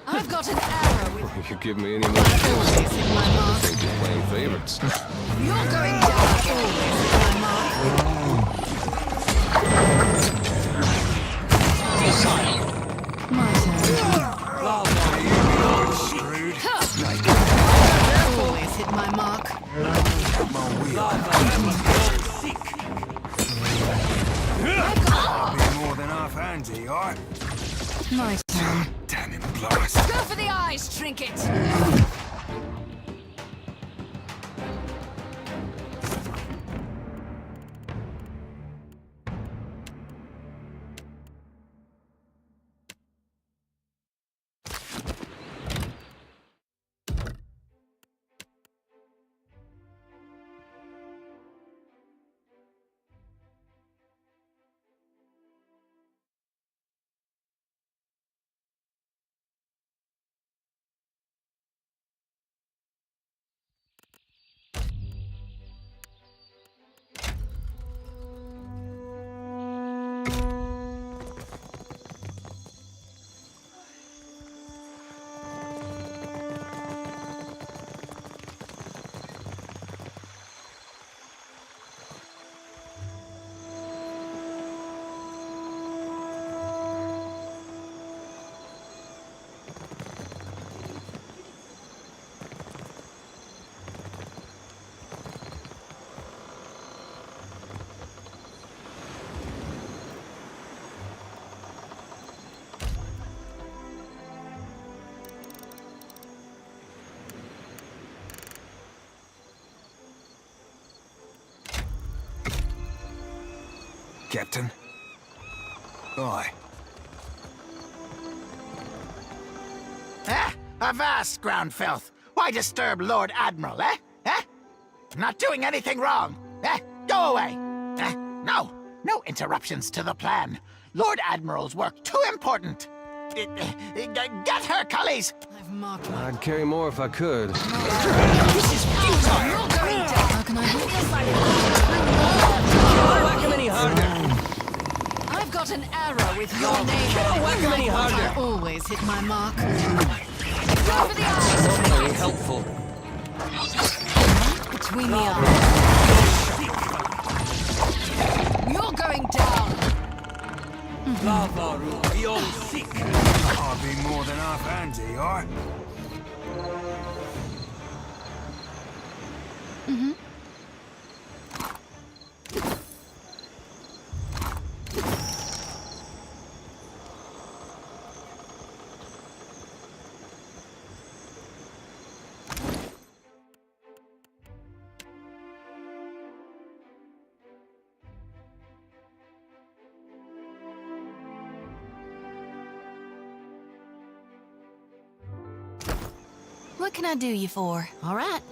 I've got an arrow with... If you give me any more chance, I think you're playing favorites. You're going down. Always hit my mark. My turn. Always hit my mark. I'll be more than half handy, alright? My turn. Damn him, blast. Go for the eyes, Trinket! Captain? Aye. Avast, ground filth! Why disturb Lord Admiral, eh? I'm not doing anything wrong. Go away! No interruptions to the plan. Lord Admiral's work too important. Get her, cullies! I've marked my... I'd carry more if I could. This is futile! You're going down! How can I help? Whack him any harder! I've got an arrow with your name on it. Whack him any harder! I always hit my mark. Go for the eyes! Not very helpful. Between the eyes. You're going down! Beyond sick. I'll be more than half handy, alright? What can I do you for? All right.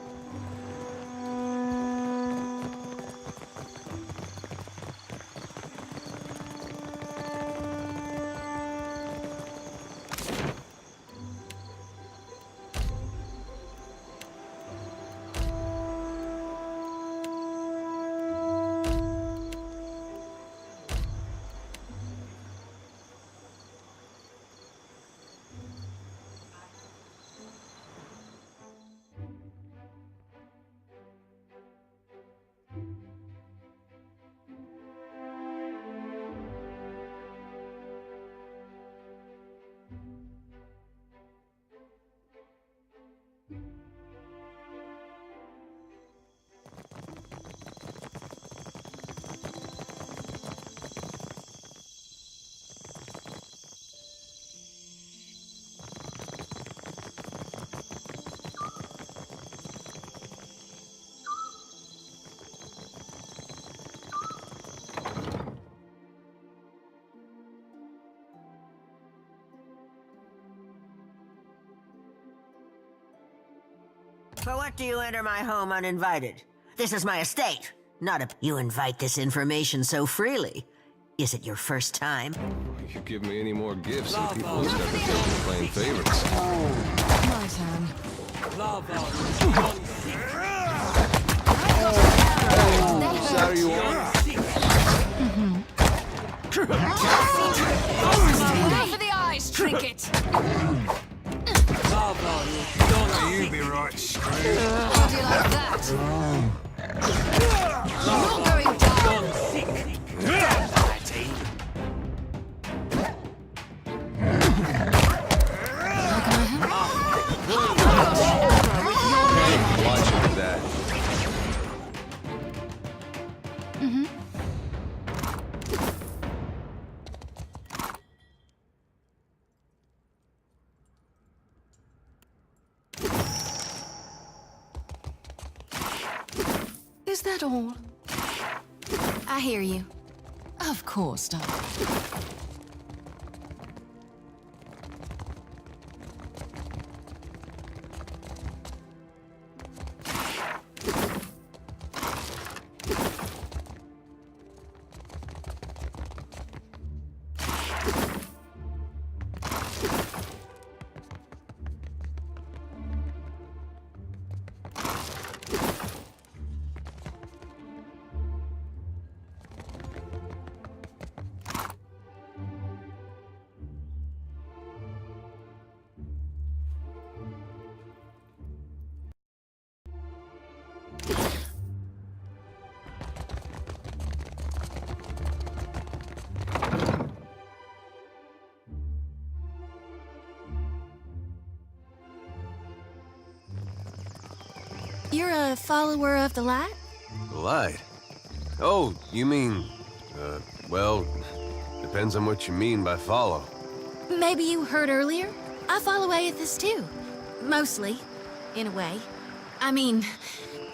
For what do you enter my home uninvited? This is my estate, not a... You invite this information so freely. Is it your first time? If you give me any more gifts, and people will start to think you're playing favorites. My turn. Sorry, you want? Go for the eyes, trinket! You be right screwed. How do you like that? You're going down! How can I help? Watch it with that. Is that all? I hear you. Of course, darling. You're a follower of the light? Light? Oh, you mean... well, depends on what you mean by follow. Maybe you heard earlier? I follow Aethys too. Mostly, in a way. I mean,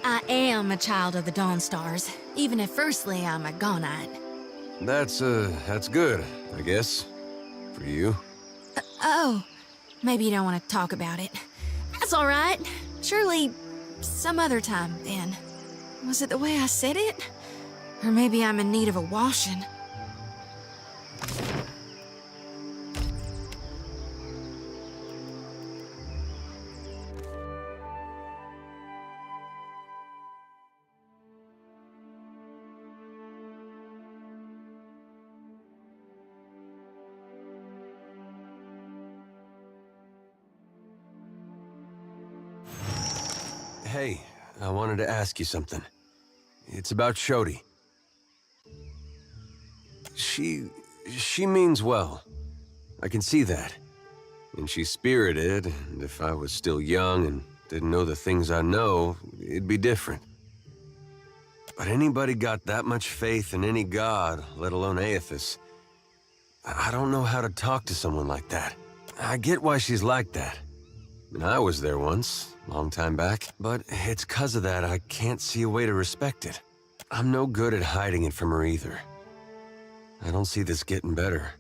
I am a child of the Dawnstars, even if firstly I'm a Gaunite. That's good, I guess. For you. Oh, maybe you don't want to talk about it. That's all right. Surely, some other time, then. Was it the way I said it? Or maybe I'm in need of a washing. Hey, I wanted to ask you something. It's about Shodi. She means well. I can see that. And she's spirited, and if I was still young and didn't know the things I know, it'd be different. But anybody got that much faith in any god, let alone Aethys? I don't know how to talk to someone like that. I get why she's like that. And I was there once, long time back, but it's 'cause of that I can't see a way to respect it. I'm no good at hiding it from her either. I don't see this getting better.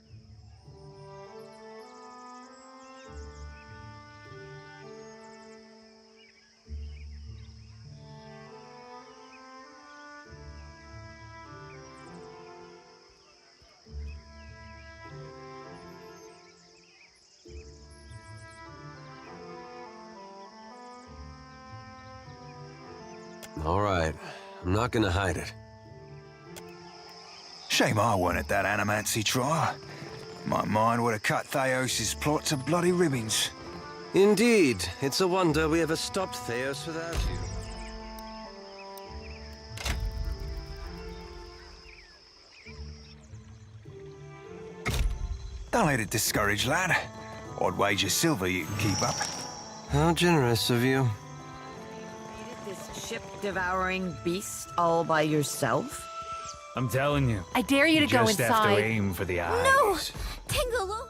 All right, I'm not gonna hide it. Shame I weren't at that animancy trial. My mind would have cut Theos' plot to bloody ribbons. Indeed. It's a wonder we ever stopped Theos without you. Don't let it discourage, lad. I'd wager silver you can keep up. How generous of you. This ship-devouring beast all by yourself? I'm telling you. I dare you to go Just have to inside. aim for the eyes. No! Tingle!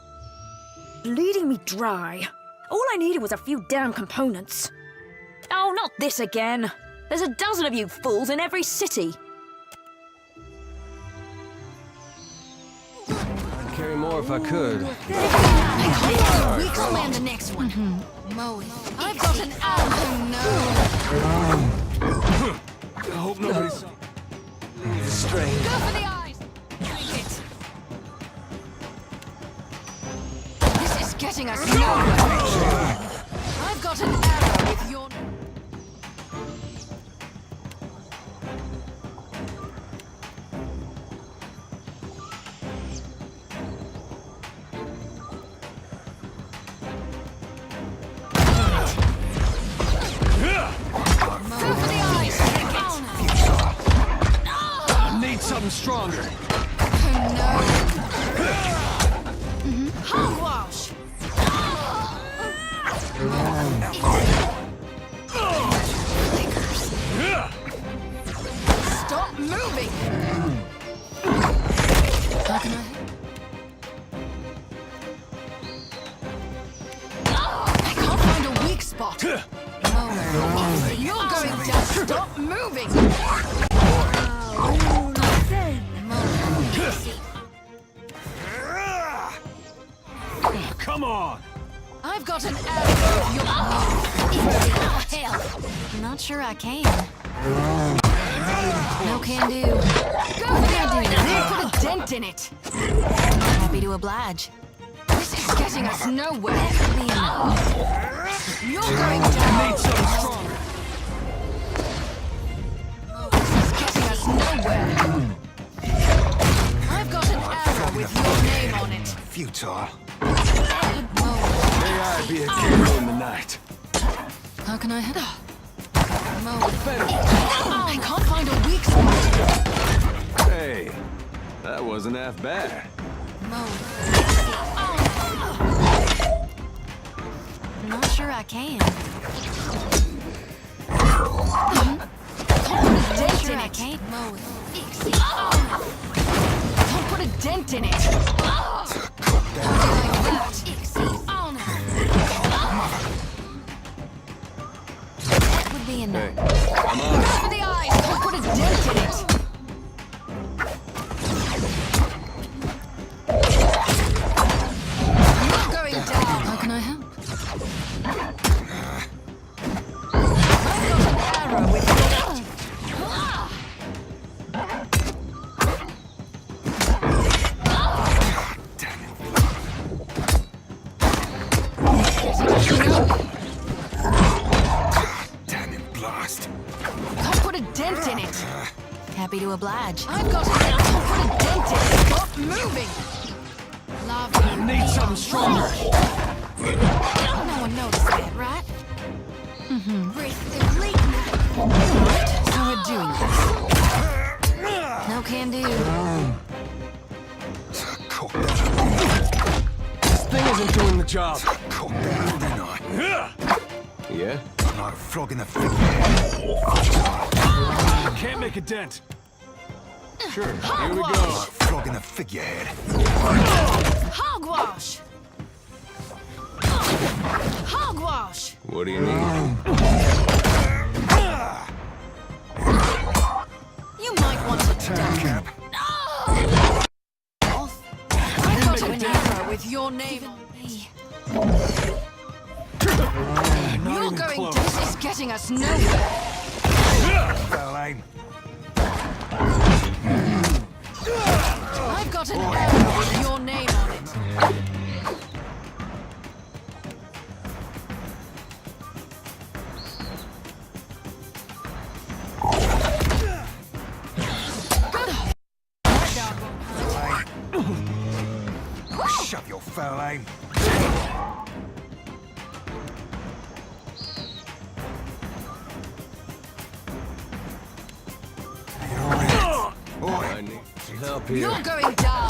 Bleeding me dry. All I needed was a few damn components. Oh, not this again. There's a dozen of you fools in every city. I'd carry more if I could. I'll land the next one. Mow it. I've got an arrow. I hope nobody saw. Strange. Go for the eyes. Take it. This is getting us nowhere. I've got an arrow with your... Something stronger. Hogwash! Stop moving! How can I? I can't find a weak spot. You're going down. Stop moving! Come on! I've got an arrow. You're hell. Not sure I can. No can do. Go for the idea. Put a dent in it. Happy to oblige. This is getting us nowhere. You're going down. Need something stronger. This is getting us nowhere. I've got an arrow with your name on it. Futile. May I be a hero in the night. How can I head up? I can't find a weak spot. Hey, that wasn't half bad. Not sure I can. Not sure I can't. Don't put a dent in it. That would be enough. Go for the eyes. Don't put a dent in it. You're going down. How can I help? I've got an arrow with your... Dent in it. Happy to oblige. I've got it. Don't put a dent in it. Stop moving. Love Need something stronger. No one noticed that, right? Breathe the leak. Right, so we're doing this. No can do. This thing isn't doing the job. Caught down, didn't I? Yeah? Like flogging a figure. Can't make a dent. Sure, here we go. Like flogging a figurehead. Hogwash. Hogwash. What do you need? You might want to duck. I've got an arrow with your name on me. You're going close. to... This is getting us nowhere. Fell aim. I've got an arrow with your name on it. Shove your foul aim. I need some help here. You're going down.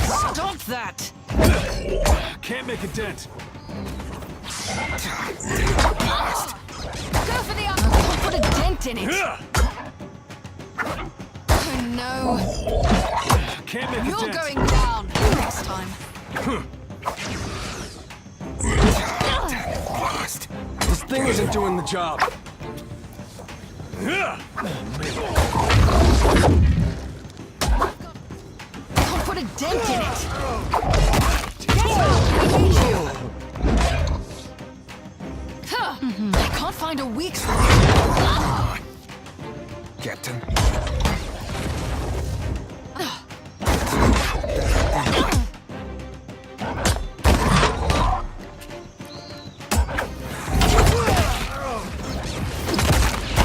Stop that. Can't make a dent. Go for the eye. Don't put a dent in it. Oh no. Can't make a You're dent. going down. Next time. This thing isn't doing the job. Don't put a dent in it. Get I can't find a weak spot. Captain.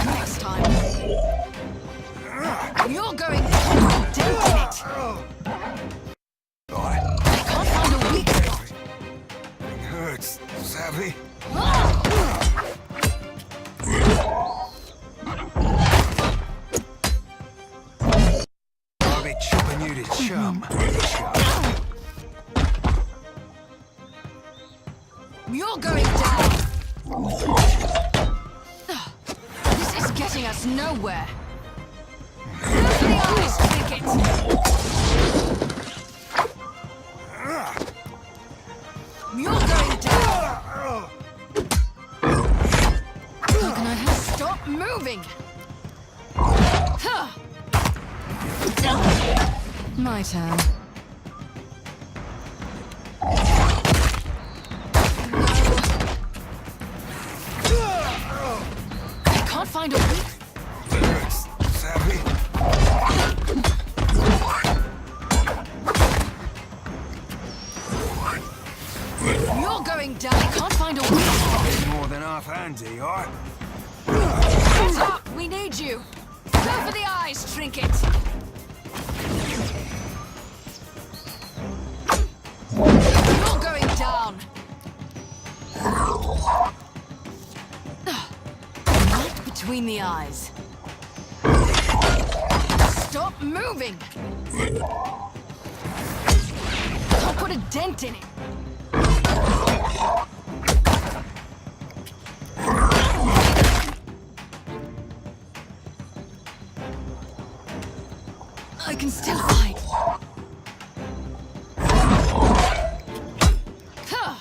Next time. You're going dead in it. I can't find a weak spot. It hurts, savvy. I'll be chopping you to chum. You're going down. This is getting us nowhere. Go for the eyes, Cricket. You're going down. How can I help? Stop moving. My turn. I can't find a weak. Hurts, savvy. You're going down. I can't find a weak spot. More than half-handy, alright? Hands up! We need you! Go for the eyes, Trinket! You're going down! Right between the eyes. Stop moving! I'll put a dent in it. I can still fight.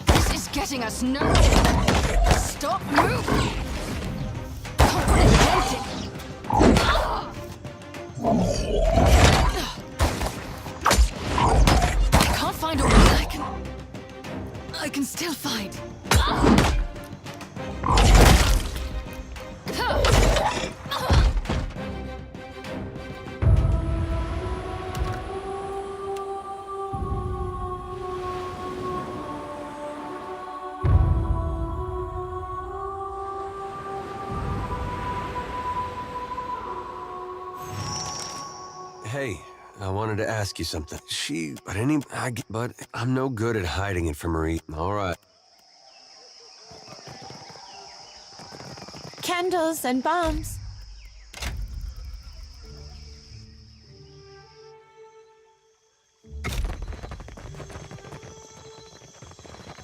This is getting us nowhere. Stop moving. I'll put a dent in it. I can't find a way. I can still fight. Hey, I wanted to ask you something. But I'm no good at hiding it from her. All right. Candles and bombs.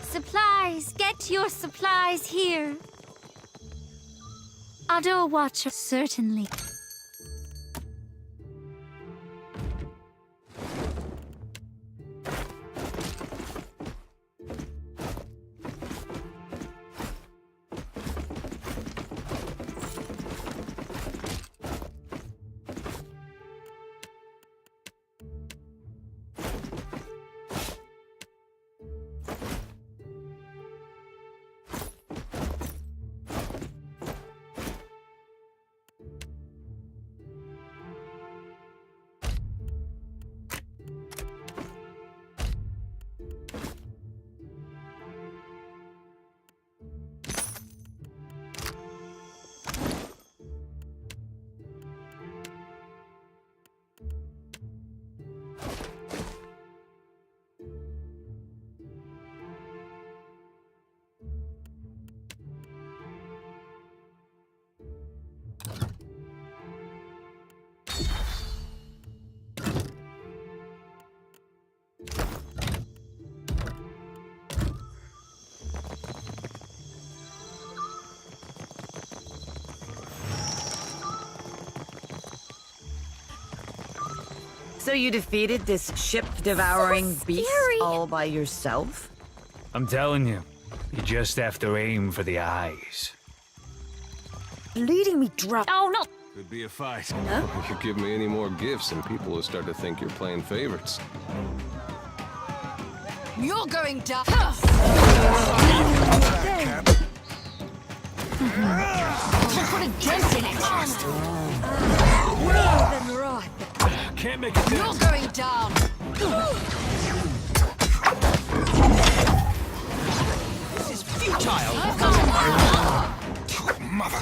Supplies! Get your supplies here! Outdoor Watcher, certainly. So you defeated this ship-devouring beast all by yourself? I'm telling you, you just have to aim for the eyes. Leading me dry. Oh, no. Could be a fight. Huh? If you give me any more gifts and people will start to think you're playing favorites. You're going down. Put a dent in it. Can't make it. You're going down. This is futile. Mother.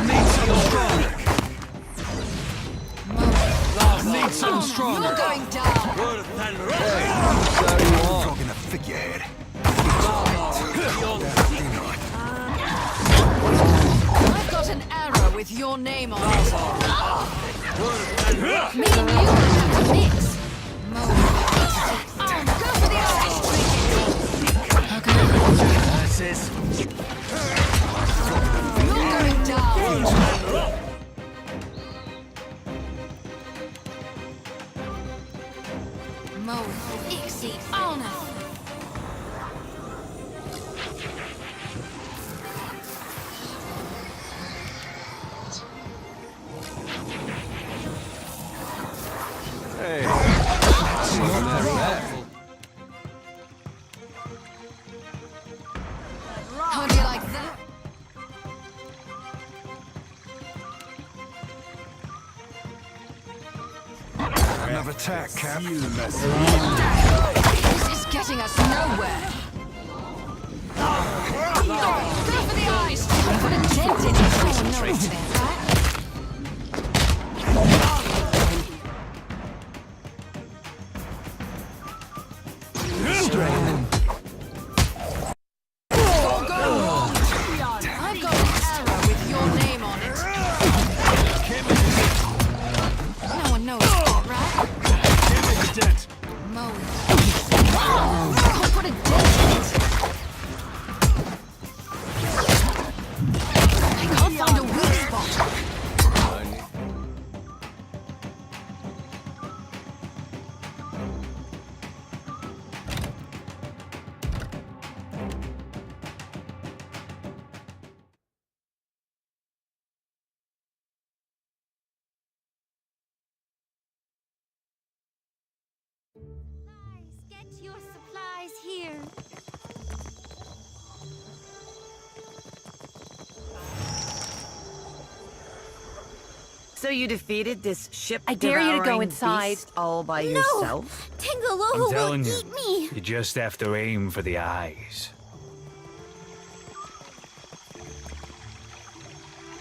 Need something stronger. Need something stronger. You're going down. Worse than Frog in a figurehead. I've got an arrow with your name on it. Me and you have to mix. Go for the ice. That's it. You're going down. Mo, Ixie, honor. Hey. How do you like that? Another attack, Cap. This is getting us nowhere. Go for the eyes. Put a dent in it. Oh, no, it's there, right? I've got an arrow with your name on it. No one knows that, right? Mo. Put a dent in it. I can't find a weak spot. Get your supplies here. So you defeated this ship I dare you to go devouring inside. beast all by yourself? Tengaluhu will telling you. eat me. You just have to aim for the eyes.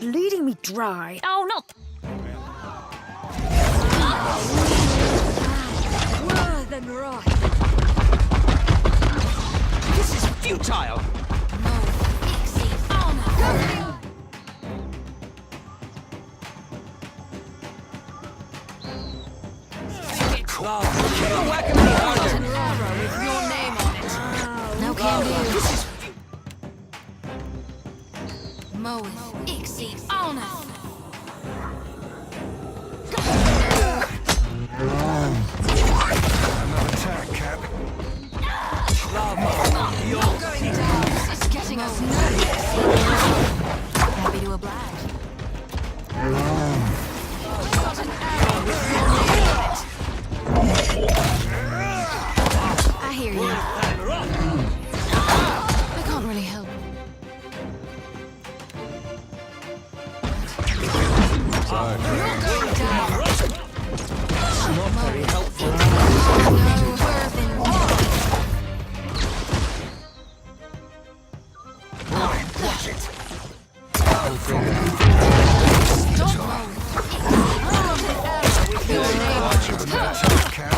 Bleeding me dry. Oh, no. More than right. This is futile. Mo, Ixie, honor. Go for the You're whacking me harder. an arrow with your name on it. No can do. This is Mo, Ixie, honor. Another attack, Cap. You're going down. This is getting us nowhere. Happy to oblige. I've got an arrow with your name on it. I hear you. I can't really help. Sorry. You're going down. not very helpful. No, Irvin. Watch it. Stop mode. With your name on it. Attack, Cap.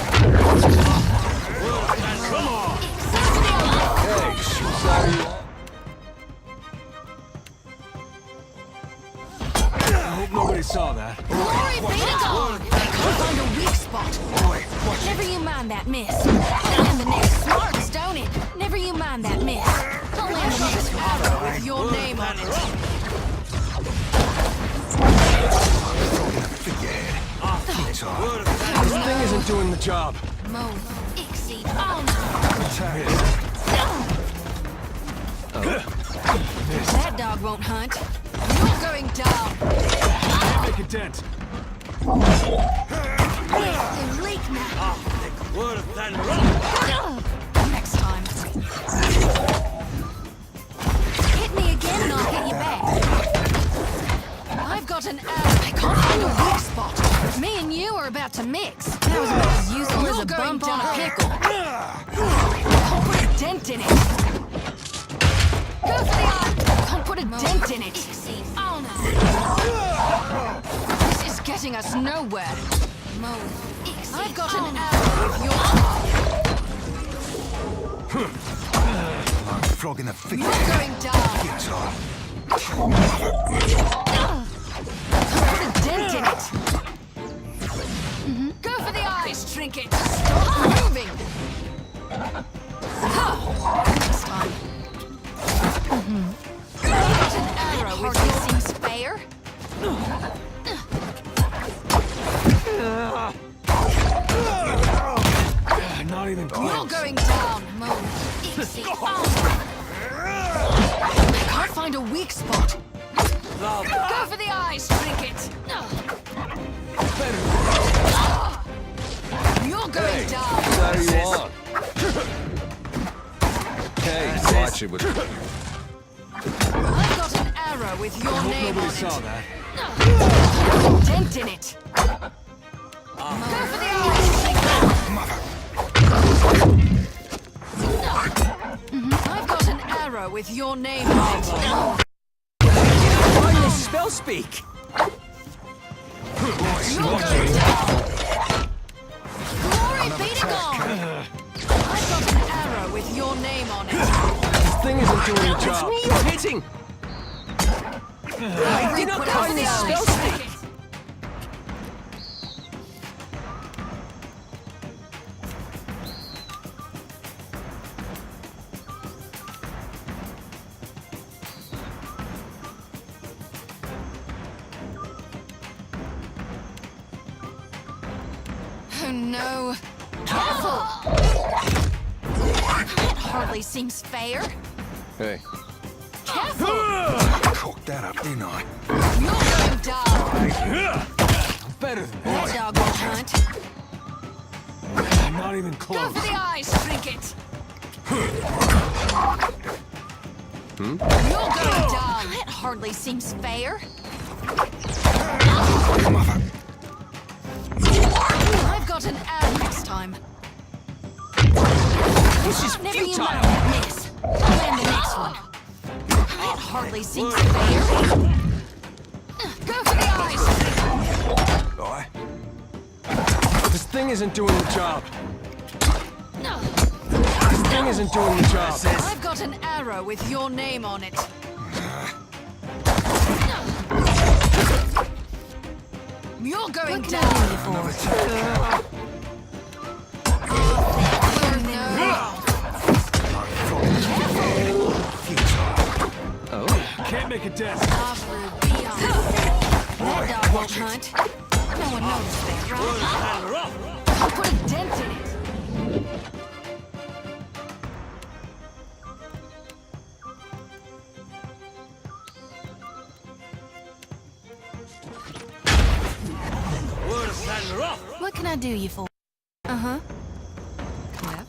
Hey, shoot out. I hope nobody saw that. Glory be to God! I can't find a weak spot. Never you mind that miss. I'll land the next smarts, don't it? Never you mind that miss. I'll land the next arrow with your name on it. This thing isn't doing the job. Mo, Ixie, on. That dog won't hunt. You're going down. Can't make a dent. Leak now. Worse than rock. Hit me again and I'll hit you back. I've got an arrow. I can't find a weak spot. Me and you are about to mix. That was about as useful as a bump on a pickle. Can't put a dent in it. Go for the eye. Can't put a dent in it. Oh no. This is getting us nowhere. I've got an arrow with your... Like flogging a fig. You're going down. Get on. Put a dent in it. Go for the eyes, trinket. Stop moving. This time. Got an arrow with you. Seems fair. Not even close. You're going down, Mo. Ixie. I can't find a weak spot. Go for the eyes, trinket. You're going down. There you are. Hey, watch it with... I've got an arrow with your name on it. Saw that. Dent in it. Go for the eyes, trinket. I've got an arrow with your name on it. Find the spell speak! You're going down. Glory be to God. I've got an arrow with your name on it. This thing isn't doing the It's job. me you're hitting! I did not find the spell speak! Oh no. Careful! That hardly seems fair. Hey. Careful! Cooked that up, didn't I? You're going down. Better than That dog will hunt. Not even Go close. for the eyes, trinket. Hmm? You're going down. That hardly seems fair. I've got an arrow next time. This is Never you futile! mind that miss. I'll land the next one. That hardly seems fair. Go for the eyes. This thing isn't doing the job. This thing isn't doing the job. I've got an arrow with your name on it. You're going down. Oh? Can't make a dent. That dog won't hunt. No one noticed that, right? Put a dent in it. Worse than rough. What can I do you for? Uh-huh. Yep.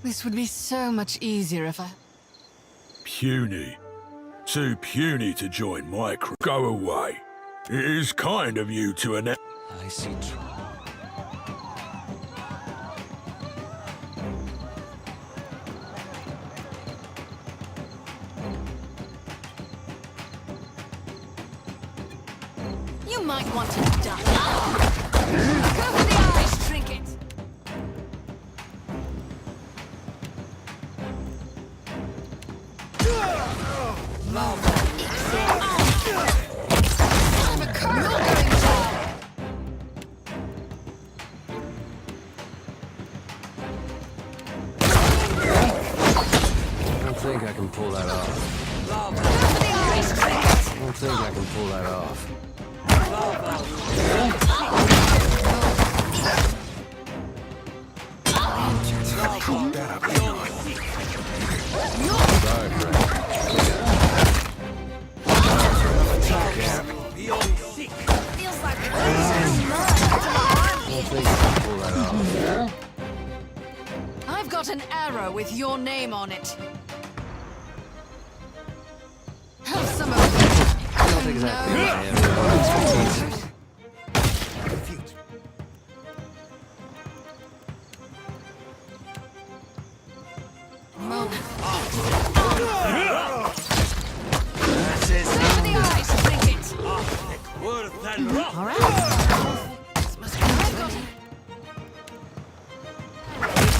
This would be so much easier if I... Puny. Too puny to join my crew. Go away. It is kind of you to announce... I see trouble. You might want to die. Go for the eyes, trinket! I don't think I can pull that off. I don't think I can pull that off. Sorry, friend. Feels like I don't think I can pull that off. I've got an arrow with your name on it. Have some of it. Not exactly my area of expertise.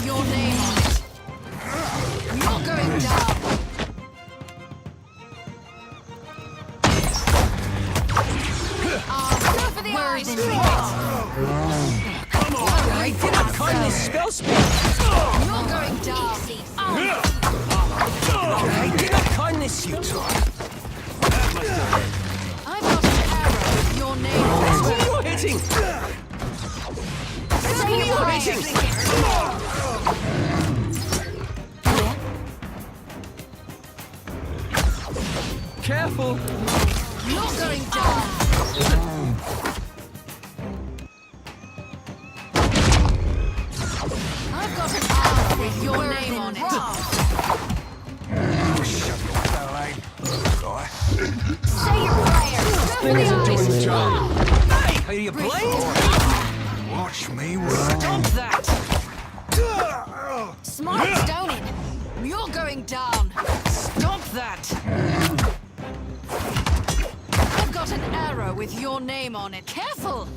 Your name on it. You're going down. Go for the eyes, Come on! I didn't kindly spell speak! You're going down. I did not kindness you. I've got an arrow with your name on That's it. who you're hitting! That's who you're hitting! Careful! You're going down. I've got an arrow with your name on it. Say your prayers. Hey, are you blind? Watch me work. Stop that! Smart stoning. You're going down. Stop that! I've got an arrow with your name on it. Careful!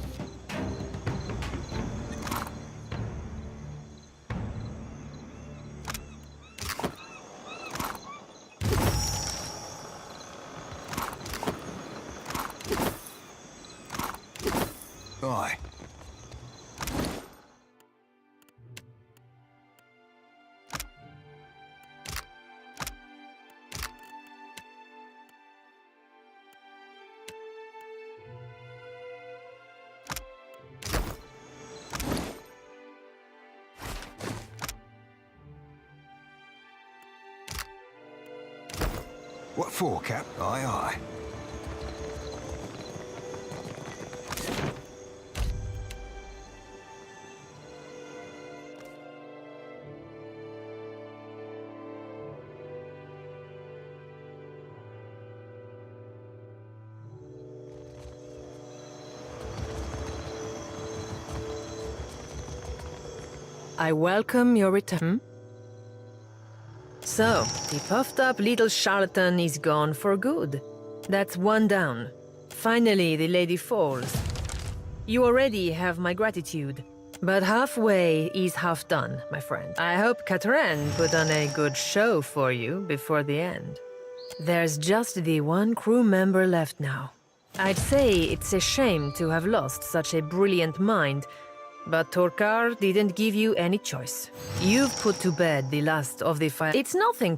Aye. What for, Cap? Aye, aye. I welcome your return. So, the puffed-up little charlatan is gone for good. That's one down. Finally, the lady falls. You already have my gratitude. But halfway is half done, my friend. I hope KATRENN put on a good show for you before the end. There's just the one crew member left now. I'd say it's a shame to have lost such a brilliant mind, but Torkar didn't give you any choice. You've put to bed the last of the fire. It's nothing